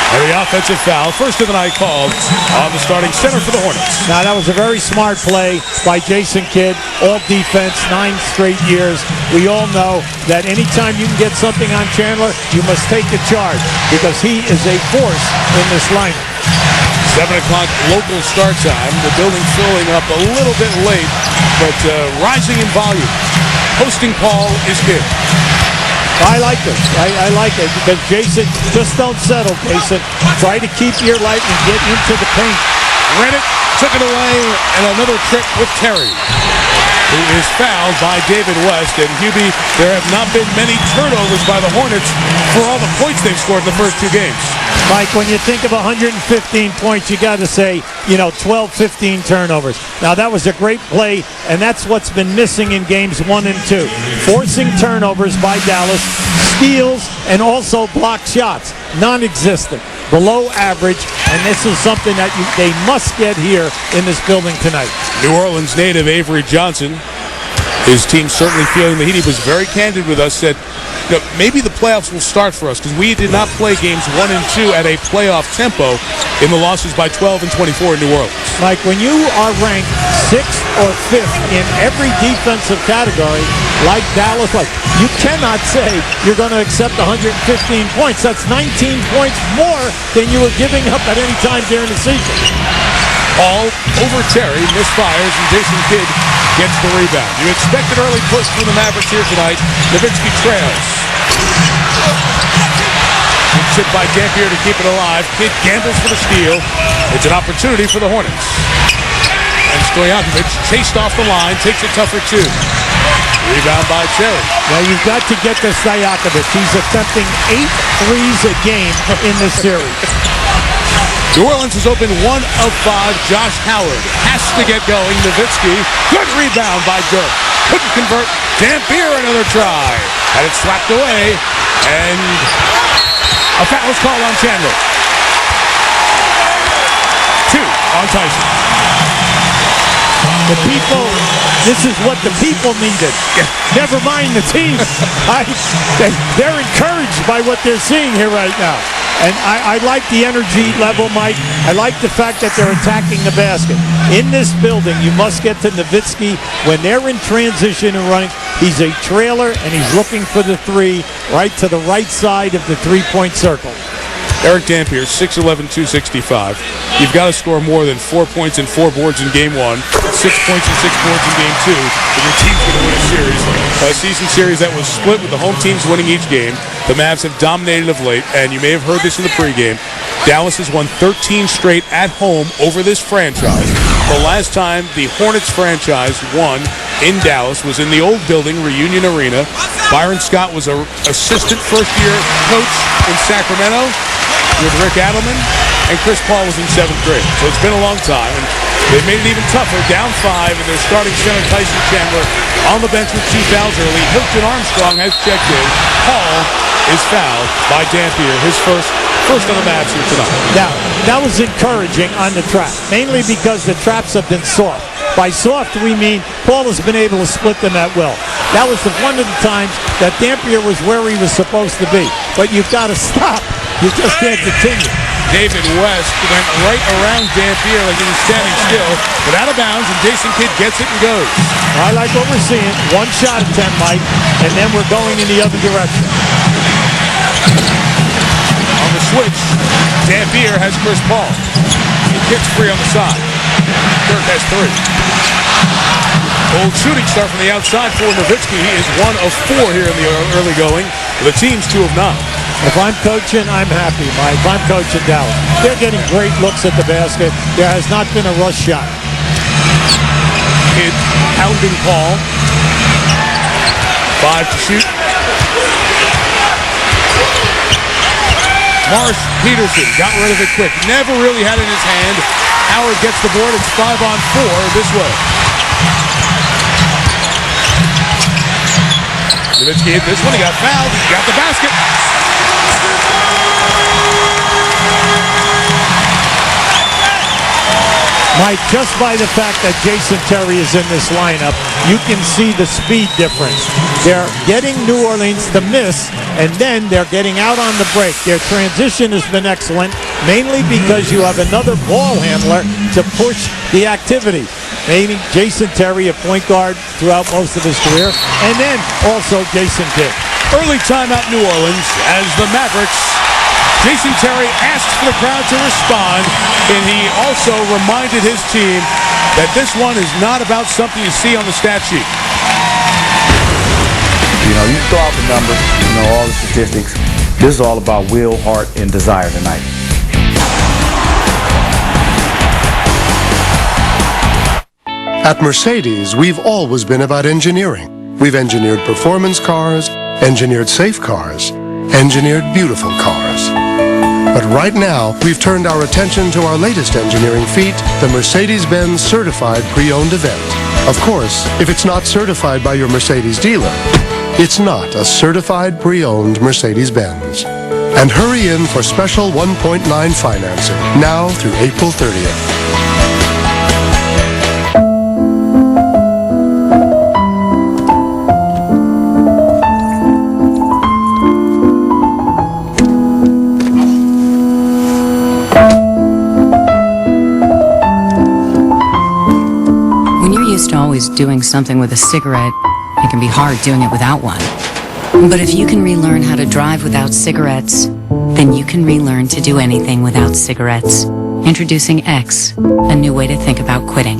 Speaker 25: And the offensive foul, first of the night called on the starting center for the Hornets.
Speaker 26: Now, that was a very smart play by Jason Kidd. All defense, 9 straight years. We all know that anytime you can get something on Chandler, you must take the charge because he is a force in this lineup.
Speaker 25: 7 o'clock local start time. The building filling up a little bit late, but rising in volume. Hosting Paul is Kidd.
Speaker 26: I like it. I like it because Jason, just don't settle, Jason. Try to keep your light and get into the paint.
Speaker 25: Read it, took it away, and another trick with Terry, who is fouled by David West. And Hubie, there have not been many turnovers by the Hornets for all the points they've scored in the first 2 games.
Speaker 26: Mike, when you think of 115 points, you got to say, 12, 15 turnovers. Now, that was a great play, and that's what's been missing in games 1 and 2. Forcing turnovers by Dallas, steals, and also blocked shots. Non-existent, below average, and this is something that they must get here in this building tonight.
Speaker 25: New Orleans native Avery Johnson, his team certainly feeling the heat. He was very candid with us, said, maybe the playoffs will start for us because we did not play games 1 and 2 at a playoff tempo in the losses by 12 and 24 in New Orleans.
Speaker 26: Mike, when you are ranked 6th or 5th in every defensive category, like Dallas, you cannot say you're going to accept 115 points. That's 19 points more than you were giving up at any time during the season.
Speaker 25: Paul over Terry, misfires, and Jason Kidd gets the rebound. You expect an early push from the Mavericks here tonight. Nowitzki trails. Good chip by Dampier to keep it alive. Kidd gambles for the steal. It's an opportunity for the Hornets. And Stojakovic chased off the line, takes it tougher too. Rebound by Terry.
Speaker 26: Well, you've got to get to Stojakovic. He's attempting 8 threes a game in this series.
Speaker 25: New Orleans has opened 1 of 5. Josh Howard has to get going. Nowitzki, good rebound by Dirk. Couldn't convert. Dampier, another try. Had it slapped away. And a foul was called on Chandler. 2 on Tyson.
Speaker 26: The people, this is what the people needed. Never mind the team. They're encouraged by what they're seeing here right now. And I like the energy level, Mike. I like the fact that they're attacking the basket. In this building, you must get to Nowitzki. When they're in transition and running, he's a trailer, and he's looking for the 3 right to the right side of the 3-point circle.
Speaker 25: Eric Dampier, 6'11", 265. You've got to score more than 4 points and 4 boards in Game 1, 6 points and 6 boards in Game 2, if your team's going to win a series. A season series that was split with the home teams winning each game. The Mavs have dominated of late, and you may have heard this in the pregame. Dallas has won 13 straight at home over this franchise. The last time the Hornets franchise won in Dallas was in the old building, Reunion Arena. Byron Scott was an assistant first-year coach in Sacramento with Rick Adelman, and Chris Paul was in 7th grade. So it's been a long time, and they've made it even tougher. Down 5, and they're starting center Tyson Chandler on the bench with 2 fouls early. Hilton Armstrong has checked in. Paul is fouled by Dampier, his first on the Mavs here tonight.
Speaker 26: Now, that was encouraging on the trap, mainly because the traps have been soft. By soft, we mean Paul has been able to split them at will. That was one of the times that Dampier was where he was supposed to be. But you've got to stop. You just can't continue.
Speaker 25: David West went right around Dampier like he was standing still, but out of bounds, and Jason Kidd gets it and goes.
Speaker 26: I like what we're seeing. 1 shot attempt, Mike, and then we're going in the other direction.
Speaker 25: On the switch, Dampier has Chris Paul. He kicks free on the side. Dirk has 3. Old shooting start from the outside for Nowitzki. He is 1 of 4 here in the early going. The team's 2 of 9.
Speaker 26: If I'm coaching, I'm happy, Mike. If I'm coaching Dallas, they're getting great looks at the basket. There has not been a rush shot.
Speaker 25: Kid pounding call. 5 to shoot. Morris Peterson got rid of it quick. Never really had it in his hand. Howard gets the board. It's 5-on-4 this way. Nowitzki hit this one. He got fouled. He got the basket.
Speaker 26: Mike, just by the fact that Jason Terry is in this lineup, you can see the speed difference. They're getting New Orleans to miss, and then they're getting out on the break. Their transition has been excellent, mainly because you have another ball handler to push the activity. Maybe Jason Terry, a point guard throughout most of his career, and then also Jason Kidd.
Speaker 25: Early timeout New Orleans as the Mavericks. Jason Terry asks for the crowd to respond, and he also reminded his team that this one is not about something you see on the stat sheet.
Speaker 2: You know, you throw out the numbers, you know, all the statistics. This is all about will, heart, and desire tonight.
Speaker 3: At Mercedes, we've always been about engineering. We've engineered performance cars, engineered safe cars, engineered beautiful cars. But right now, we've turned our attention to our latest engineering feat, the Mercedes-Benz Certified Pre-Owned event. Of course, if it's not certified by your Mercedes dealer, it's not a certified pre-owned Mercedes-Benz. And hurry in for special 1.9 financing, now through April 30th.
Speaker 4: Always doing something with a cigarette, it can be hard doing it without one. But if you can relearn how to drive without cigarettes, then you can relearn to do anything without cigarettes. Introducing X, a new way to think about quitting.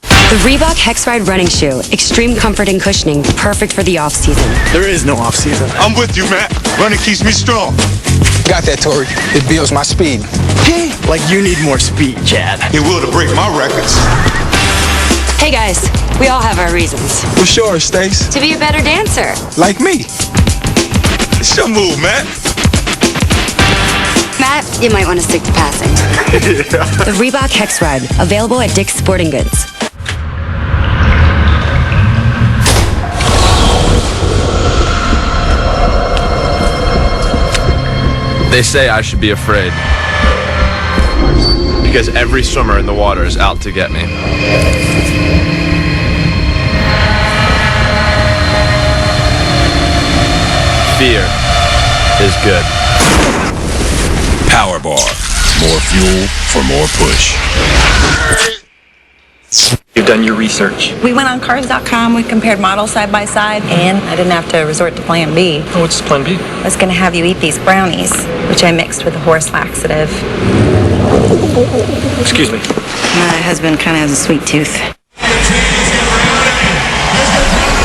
Speaker 9: The Reebok Hex Ride running shoe. Extreme comfort and cushioning, perfect for the off-season.
Speaker 10: There is no off-season. I'm with you, Matt. Running keeps me strong.
Speaker 12: Got that, Tori. It builds my speed.
Speaker 10: Like you need more speed, Chad. It will to break my records.
Speaker 9: Hey guys, we all have our reasons.
Speaker 10: For sure, Stace.
Speaker 9: To be a better dancer.
Speaker 10: Like me. It's your move, Matt.
Speaker 9: Matt, you might want to stick to passing. The Reebok Hex Ride, available at Dick's Sporting Goods.
Speaker 15: They say I should be afraid, because every swimmer in the water is out to get me. Fear is good.
Speaker 24: Power Bar. More fuel for more push.
Speaker 16: You've done your research.
Speaker 19: We went on cars.com, we compared models side by side, and I didn't have to resort to plan B.
Speaker 16: Oh, what's plan B?
Speaker 19: I was going to have you eat these brownies, which I mixed with a horse laxative.
Speaker 16: Excuse me.
Speaker 19: My husband kind of has a sweet tooth.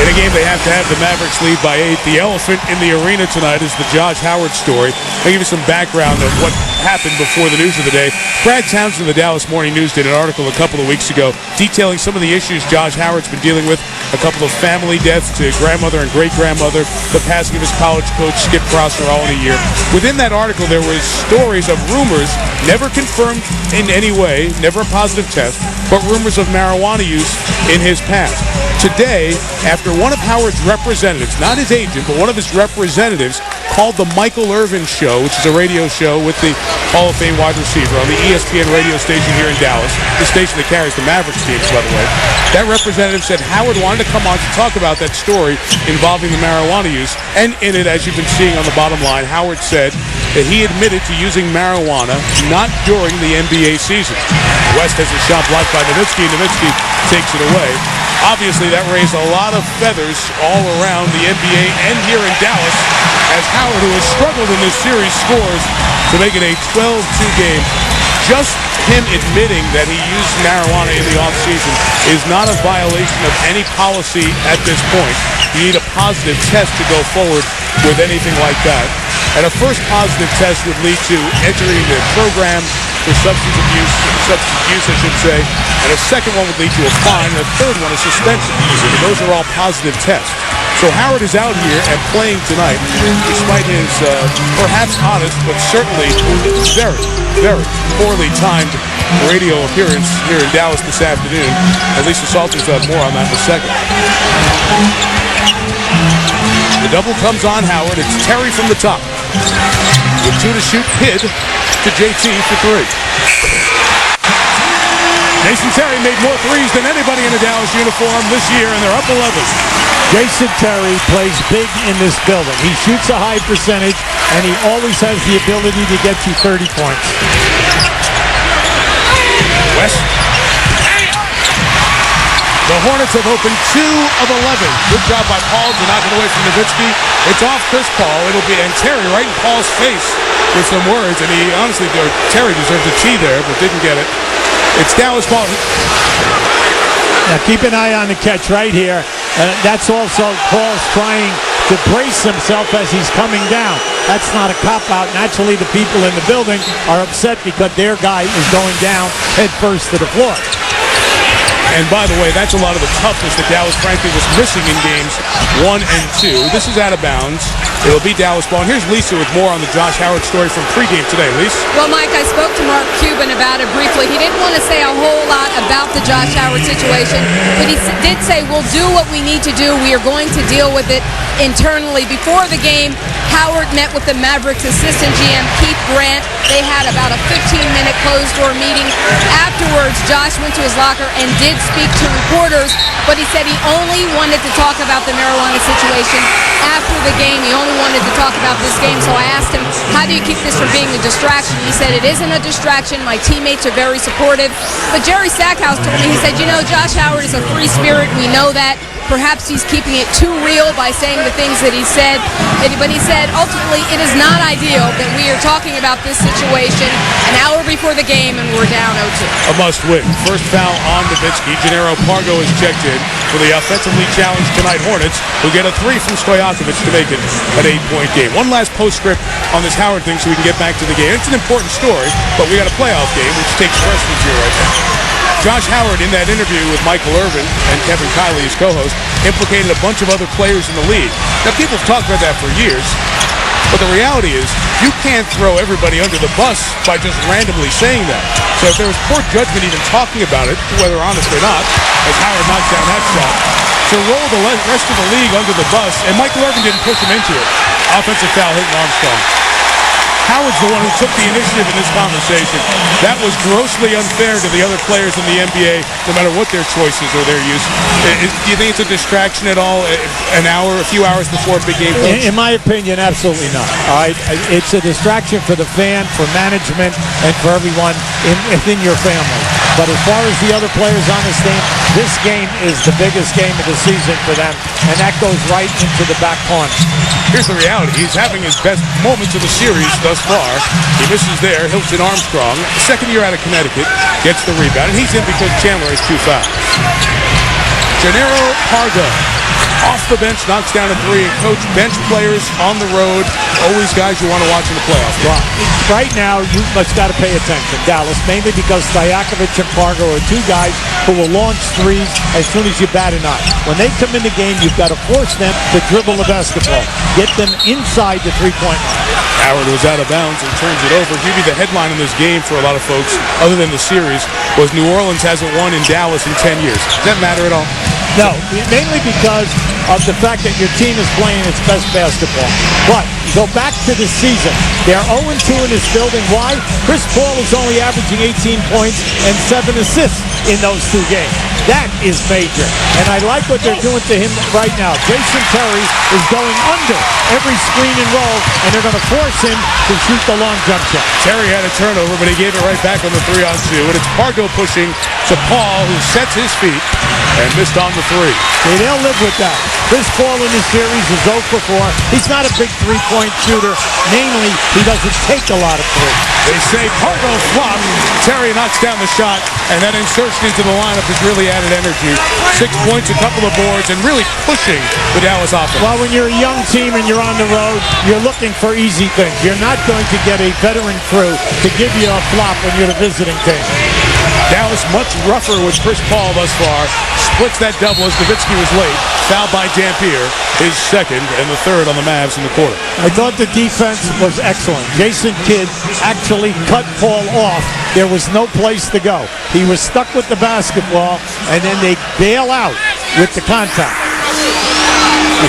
Speaker 25: In a game they have to have the Mavericks lead by 8. The elephant in the arena tonight is the Josh Howard story. I'll give you some background of what happened before the news of the day. Brad Townsend of the Dallas Morning News did an article a couple of weeks ago detailing some of the issues Josh Howard's been dealing with. A couple of family deaths to grandmother and great-grandmother, the passing of his college coach, Skip Crossner, all in a year. Within that article, there was stories of rumors, never confirmed in any way, never a positive test, but rumors of marijuana use in his past. Today, after one of Howard's representatives, not his agent, but one of his representatives, called the Michael Irvin Show, which is a radio show with the Hall of Fame wide receiver on the ESPN radio station here in Dallas, the station that carries the Mavericks teams, by the way. That representative said Howard wanted to come on to talk about that story involving the marijuana use, and in it, as you've been seeing on the bottom line, Howard said that he admitted to using marijuana not during the NBA season. West has a shot blocked by Nowitzki, and Nowitzki takes it away. Obviously, that raised a lot of feathers all around the NBA and here in Dallas as Howard, who has struggled in this series, scores to make it a 12-2 game. Just him admitting that he used marijuana in the offseason is not a violation of any policy at this point. You need a positive test to go forward with anything like that. And a first positive test would lead to entering the program for substance use, I should say. And a second one would lead to a fine, and a third one a suspension. And those are all positive tests. So Howard is out here and playing tonight, despite his perhaps honest, but certainly very, very poorly timed radio appearance here in Dallas this afternoon. At least the Salters will have more on that in a second. The double comes on Howard. It's Terry from the top. With 2 to shoot, Pidd to JT for 3. Jason Terry made more threes than anybody in a Dallas uniform this year, and they're up 11.
Speaker 26: Jason Terry plays big in this building. He shoots a high percentage, and he always has the ability to get you 30 points.
Speaker 25: West. The Hornets have opened 2 of 11. Good job by Paul to knock it away from Nowitzki. It's off Chris Paul. It'll be, and Terry right in Paul's face with some words, and he honestly, Terry deserved a T there, but didn't get it. It's Dallas ball.
Speaker 26: Now keep an eye on the catch right here. That's also Paul's trying to brace himself as he's coming down. That's not a cop-out. Naturally, the people in the building are upset because their guy is going down head first to the floor.
Speaker 25: And by the way, that's a lot of the toughness that Dallas, frankly, was missing in games 1 and 2. This is out of bounds. It'll be Dallas ball. And here's Lisa with more on the Josh Howard story from pregame today. Lisa?
Speaker 30: Well, Mike, I spoke to Mark Cuban about it briefly. He didn't want to say a whole lot about the Josh Howard situation, but he did say, we'll do what we need to do. We are going to deal with it internally. Before the game, Howard met with the Mavericks assistant GM, Keith Grant. They had about a 15-minute closed-door meeting. Afterwards, Josh went to his locker and did speak to reporters, but he said he only wanted to talk about the marijuana situation after the game. He only wanted to talk about this game, so I asked him, how do you keep this from being a distraction? He said, it isn't a distraction. My teammates are very supportive. But Jerry Stackhouse told me, he said, you know, Josh Howard is a free spirit. We know that. Perhaps he's keeping it too real by saying the things that he said. But he said, ultimately, it is not ideal that we are talking about this situation an hour before the game and we're down 0-2.
Speaker 25: A must-win. First foul on Nowitzki. Gennaro Pargo is checked in for the offensively challenged tonight Hornets, who get a 3 from Stojakovic to make it an 8-point game. One last postscript on this Howard thing so we can get back to the game. It's an important story, but we got a playoff game, which takes precedence here right now. Josh Howard, in that interview with Michael Irvin and Kevin Kiley, his co-host, implicated a bunch of other players in the league. Now, people have talked about that for years, but the reality is you can't throw everybody under the bus by just randomly saying that. So if there was poor judgment even talking about it, whether honest or not, as Howard knocks down that shot, to roll the rest of the league under the bus, and Michael Irvin didn't push him into it. Offensive foul hitting Armstrong. Howard's the one who took the initiative in this conversation. That was grossly unfair to the other players in the NBA, no matter what their choices or their use. Do you think it's a distraction at all, a few hours before a big game?
Speaker 26: In my opinion, absolutely not. All right, it's a distraction for the fan, for management, and for everyone within your family. But as far as the other players on this game is the biggest game of the season for them, and that goes right into the back corner.
Speaker 25: Here's the reality. He's having his best moments of the series thus far. He misses there. Hilton Armstrong, second year out of Connecticut, gets the rebound, and he's in because Chandler has 2 fouls. Gennaro Pargo, off the bench, knocks down a 3. And coach, bench players on the road, always guys you want to watch in the playoffs.
Speaker 26: Well, right now, you must got to pay attention, Dallas, mainly because Stojakovic and Pargo are 2 guys who will launch threes as soon as you bat an eye. When they come in the game, you've got to force them to dribble the basketball. Get them inside the 3-point line.
Speaker 25: Howard was out of bounds and turns it over. Give you the headline in this game for a lot of folks, other than the series, was New Orleans hasn't won in Dallas in 10 years. Does that matter at all?
Speaker 26: No, mainly because of the fact that your team is playing its best basketball. But go back to the season. They're 0-2 in this building. Why? Chris Paul is only averaging 18 points and 7 assists in those 2 games. That is major. And I like what they're doing to him right now. Jason Terry is going under every screen and roll, and they're going to force him to shoot the long jump shot.
Speaker 25: Terry had a turnover, but he gave it right back on the 3-on-2. And it's Pargo pushing to Paul, who sets his feet and missed on the three.
Speaker 26: Okay, they'll live with that. Chris Paul in this series is 0 for 4. He's not a big three-point shooter. Mainly, he doesn't take a lot of threes.
Speaker 25: They say Pargo flopped. Terry knocks down the shot, and that insertion into the lineup has really added energy. 6 points, a couple of boards, and really pushing the Dallas offense.
Speaker 26: Well, when you're a young team and you're on the road, you're looking for easy things. You're not going to get a veteran crew to give you a flop when you're the visiting team.
Speaker 25: Dallas much rougher with Chris Paul thus far. Splits that double as Nowitzki was late. Fouled by Dampier, his second and the third on the Mavs in the quarter.
Speaker 26: I thought the defense was excellent. Jason Kidd actually cut Paul off. There was no place to go. He was stuck with the basketball, and then they bail out with the contact.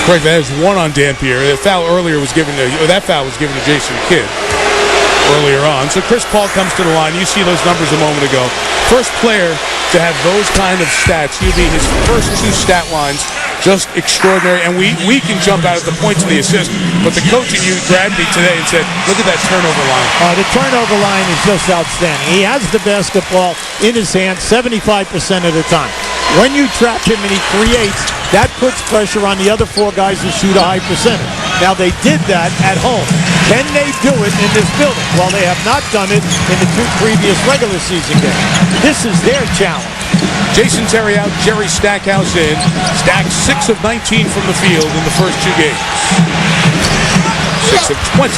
Speaker 25: Correct, that is one on Dampier. That foul was given to Jason Kidd earlier on. So Chris Paul comes to the line. You see those numbers a moment ago. First player to have those kind of stats. He'd be his first 2 stat lines. Just extraordinary. And we can jump out at the points of the assist. But the coach and you grabbed me today and said, look at that turnover line.
Speaker 26: The turnover line is just outstanding. He has the basketball in his hand 75% of the time. When you trap him and he creates, that puts pressure on the other 4 guys to shoot a high percentage. Now, they did that at home. Can they do it in this building? Well, they have not done it in the 2 previous regular season games. This is their challenge.
Speaker 25: Jason Terry out, Jerry Stackhouse in. Stack 6 of 19 from the field in the first 2 games. 6 of 20.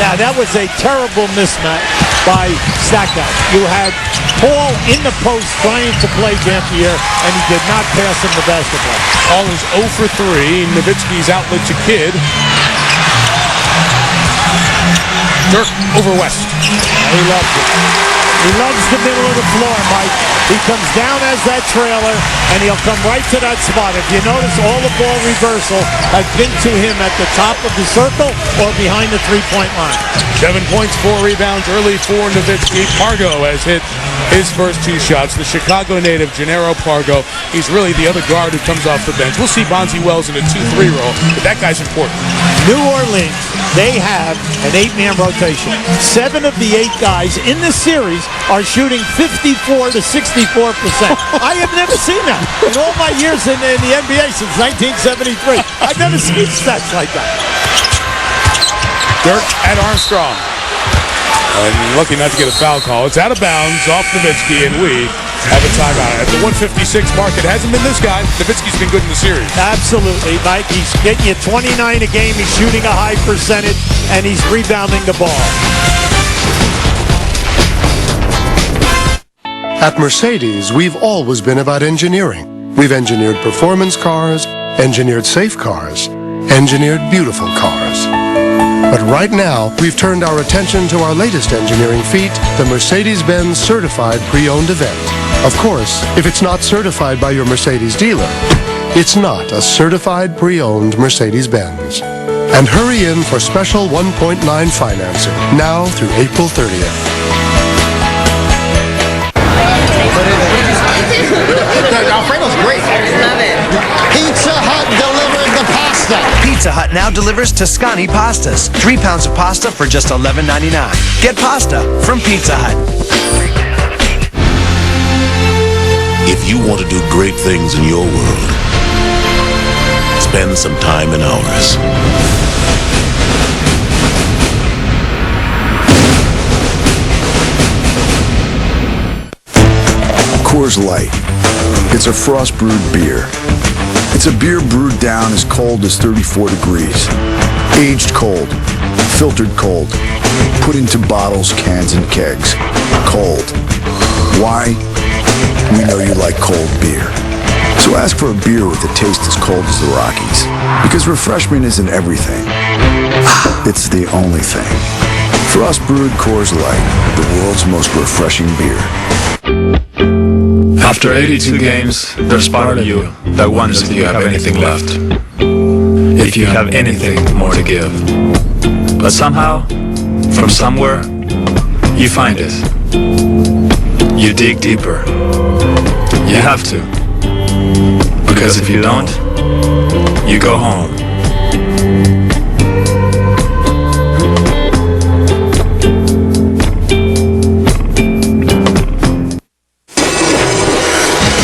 Speaker 26: Now, that was a terrible mismatch by Stackhouse. You had Paul in the post trying to play Dampier, and he did not pass him the basketball.
Speaker 25: Paul is 0 for 3. Nowitzki's outlet to Kidd. Dirk over West.
Speaker 26: He loves it. He loves the middle of the floor, Mike. He comes down as that trailer, and he'll come right to that spot. If you notice, all the ball reversal has been to him at the top of the circle or behind the three-point line.
Speaker 25: 7 points, 4 rebounds, early for Nowitzki. Pargo has hit his first 2 shots. The Chicago native, Gennaro Pargo. He's really the other guard who comes off the bench. We'll see Bonzi Wells in a 2-3 role, but that guy's important.
Speaker 26: New Orleans, they have an 8-man rotation. 7 of the 8 guys in this series are shooting 54 to 64%. I have never seen that in all my years in the NBA since 1973. I've never seen stats like that.
Speaker 25: Dirk at Armstrong. And lucky not to get a foul call. It's out of bounds off Nowitzki, and we have a timeout. At the 156 mark, it hasn't been this guy. Nowitzki's been good in the series.
Speaker 26: Absolutely, Mike. He's getting you 29 a game. He's shooting a high percentage, and he's rebounding the ball.
Speaker 3: At Mercedes, we've always been about engineering. We've engineered performance cars, engineered safe cars, engineered beautiful cars. But right now, we've turned our attention to our latest engineering feat, the Mercedes-Benz Certified Pre-Owned event. Of course, if it's not certified by your Mercedes dealer, it's not a certified pre-owned Mercedes-Benz. And hurry in for special 1.9 financing, now through April 30th.
Speaker 1: Alfredo's great. Love it. Pizza Hut delivered the pasta.
Speaker 6: Pizza Hut now delivers Toscani pastas. 3 pounds of pasta for just $11.99. Get pasta from Pizza Hut.
Speaker 24: If you want to do great things in your world, spend some time in ours.
Speaker 7: Coors Light. It's a frost-brewed beer. It's a beer brewed down as cold as 34 degrees. Aged cold. Filtered cold. Put into bottles, cans, and kegs. Cold. Why? We know you like cold beer. So ask for a beer with a taste as cold as the Rockies. Because refreshment isn't everything. It's the only thing. Frost-brewed Coors Light. The world's most refreshing beer.
Speaker 16: After 82 games, there's part of you that wonders if you have anything left. If you have anything more to give. But somehow, from somewhere, you find it. You dig deeper. You have to. Because if you don't, you go home.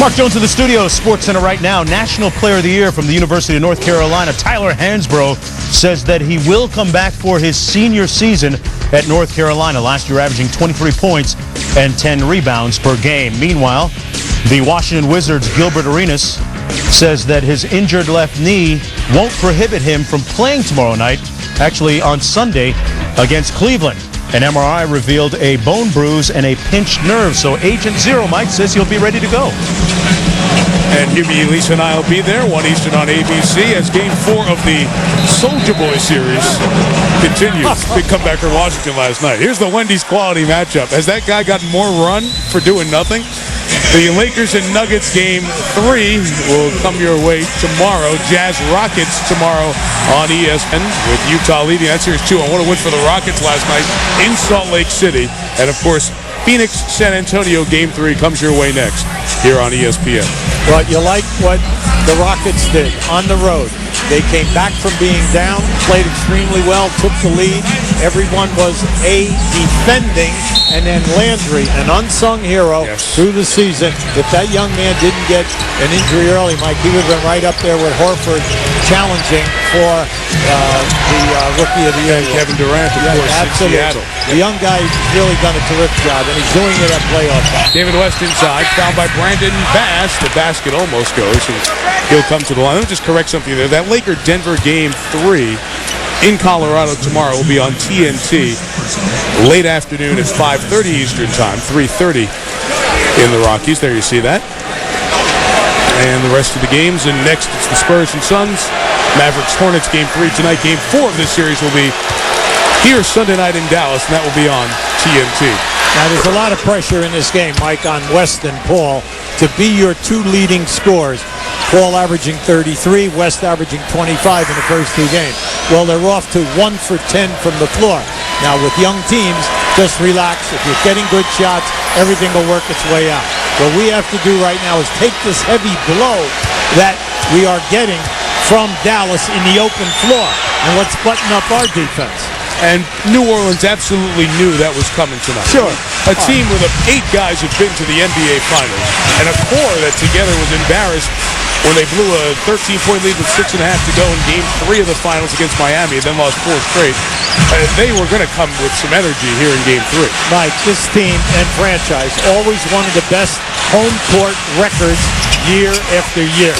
Speaker 5: Mark Jones in the studio, Sports Center right now. National Player of the Year from the University of North Carolina, Tyler Hansbrough, says that he will come back for his senior season at North Carolina. Last year averaging 23 points and 10 rebounds per game. Meanwhile, the Washington Wizards' Gilbert Arenas says that his injured left knee won't prohibit him from playing tomorrow night, actually on Sunday against Cleveland. An MRI revealed a bone bruise and a pinched nerve, so Agent Zero, Mike, says he'll be ready to go.
Speaker 25: And Hubie, Lisa, and I will be there, 1 Eastern on ABC, as Game 4 of the Soulja Boy series continues. Big comeback for Washington last night. Here's the Wendy's quality matchup. Has that guy gotten more run for doing nothing? The Lakers and Nuggets Game 3 will come your way tomorrow. Jazz Rockets tomorrow on ESPN with Utah leading that series 2-1. What a win for the Rockets last night in Salt Lake City. And, of course, Phoenix San Antonio Game 3 comes your way next here on ESPN.
Speaker 26: Well, you like what the Rockets did on the road. They came back from being down, played extremely well, took the lead. Everyone was defending, and then Landry, an unsung hero through the season. If that young man didn't get an injury early, Mike, he would have been right up there with Horford challenging for the Rookie of the Year.
Speaker 25: Kevin Durant, of course,
Speaker 26: absolutely.
Speaker 25: in Seattle.
Speaker 26: The young guy's really done a terrific job, and he's doing it at playoff time.
Speaker 25: David West inside, fouled by Brandon Bass. The basket almost goes, and he'll come to the line. Let me just correct something there. That Laker-Denver Game 3 in Colorado tomorrow will be on TNT late afternoon at 5:30 Eastern Time, 3:30 in the Rockies. There you see that. And the rest of the games. And next, it's the Spurs and Suns. Mavericks-Hornets Game 3 tonight. Game 4 of this series will be here Sunday night in Dallas, and that will be on TNT.
Speaker 26: Now, there's a lot of pressure in this game, Mike, on West and Paul to be your two leading scorers. Paul averaging 33, West averaging 25 in the first two games. Well, they're off to 1 for 10 from the floor. Now, with young teams, just relax. If you're getting good shots, everything will work its way out. What we have to do right now is take this heavy blow that we are getting from Dallas in the open floor, and let's button up our defense.
Speaker 25: And New Orleans absolutely knew that was coming tonight.
Speaker 26: Sure.
Speaker 25: A team with 8 guys who've been to the NBA Finals, and a core that together was embarrassed when they blew a 13-point lead with 6.5 to go in Game 3 of the Finals against Miami, and then lost 4 straight. They were going to come with some energy here in Game 3.
Speaker 26: Mike, this team and franchise always one of the best home court records year after year.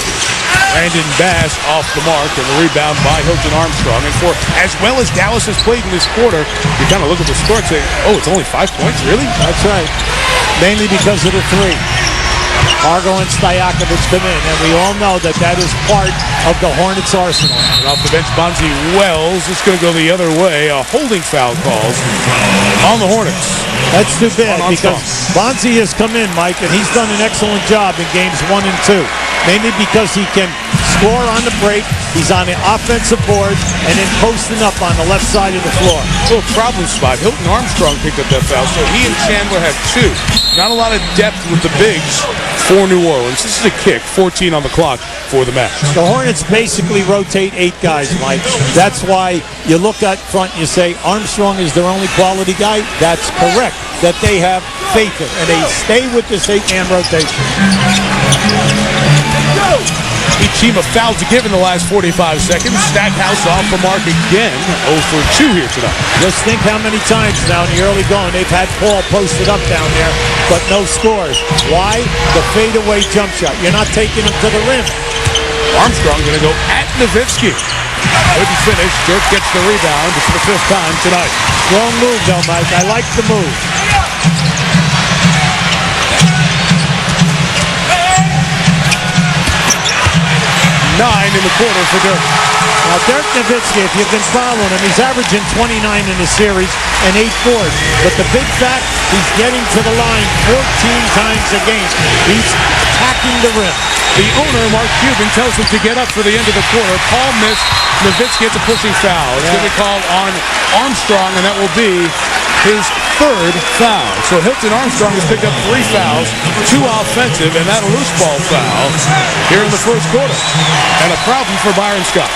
Speaker 25: Brandon Bass off the mark, and the rebound by Hilton Armstrong. And for as well as Dallas has played in this quarter, you kind of look at the score and say, oh, it's only 5 points? Really?
Speaker 26: That's right. Mainly because of the 3. Argo and Stojakovic come in, and we all know that that is part of the Hornets' arsenal.
Speaker 25: And off the bench, Bonzi Wells. It's going to go the other way. A holding foul calls on the Hornets.
Speaker 26: That's too bad because Bonzi has come in, Mike, and he's done an excellent job in games 1 and 2. Mainly because he can score on the break, he's on the offensive board, and then posting up on the left side of the floor.
Speaker 25: A little problem spot. Hilton Armstrong picked up that foul, so he and Chandler have 2. Not a lot of depth with the bigs for New Orleans. This is a kick, 14 on the clock for the Mavs.
Speaker 26: The Hornets basically rotate 8 guys, Mike. That's why you look up front and you say Armstrong is their only quality guy. That's correct, that they have faith in, and they stay with this 8-man rotation.
Speaker 25: Each team a foul to give in the last 45 seconds. Stackhouse off the mark again. 0 for 2 here tonight.
Speaker 26: Just think how many times now in the early going they've had Paul posted up down there, but no scores. Why? The fadeaway jump shot. You're not taking him to the rim.
Speaker 25: Armstrong going to go at Nowitzki. Couldn't finish. Dirk gets the rebound. It's the 5th time tonight.
Speaker 26: Strong move, though, Mike. I like the move.
Speaker 25: 9 in the quarter for Dirk.
Speaker 26: Now, Dirk Nowitzki, if you've been following him, he's averaging 29 in the series and 8 boards. But the big fact, he's getting to the line 14 times a game. He's attacking the rim.
Speaker 25: The owner, Mark Cuban, tells him to get up for the end of the quarter. Paul missed. Nowitzki gets a pushing foul. It's going to be called on Armstrong, and that will be his 3rd foul. So Hilton Armstrong has picked up 3 fouls, 2 offensive, and that a loose ball foul here in the first quarter. And a problem for Byron Scott.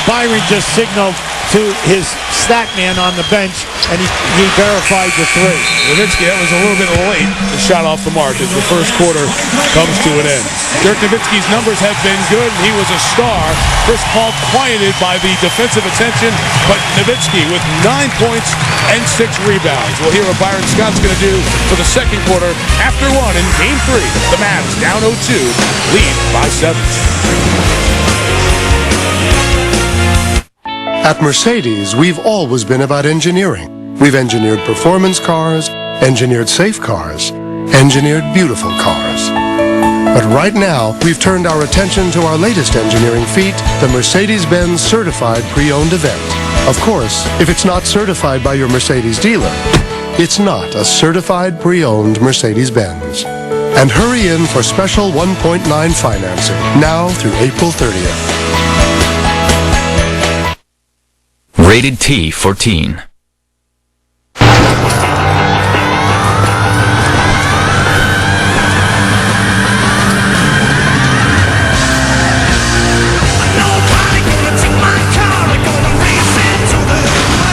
Speaker 26: Byron just signaled to his stat man on the bench, and he verified the three.
Speaker 25: Nowitzki, that was a little bit late. The shot off the mark as the first quarter comes to an end. Dirk Nowitzki's numbers have been good. He was a star. Chris Paul quieted by the defensive attention, but Nowitzki with 9 points and 6 rebounds. We'll hear what Byron Scott's going to do for the second quarter after one in Game 3. The Mavs down 0-2, lead by 7.
Speaker 3: At Mercedes, we've always been about engineering. We've engineered performance cars, engineered safe cars, engineered beautiful cars. But right now, we've turned our attention to our latest engineering feat, the Mercedes-Benz Certified Pre-Owned event. Of course, if it's not certified by your Mercedes dealer, it's not a certified pre-owned Mercedes-Benz. And hurry in for special 1.9 financing, now through April 30th.
Speaker 8: Rated T for Teen.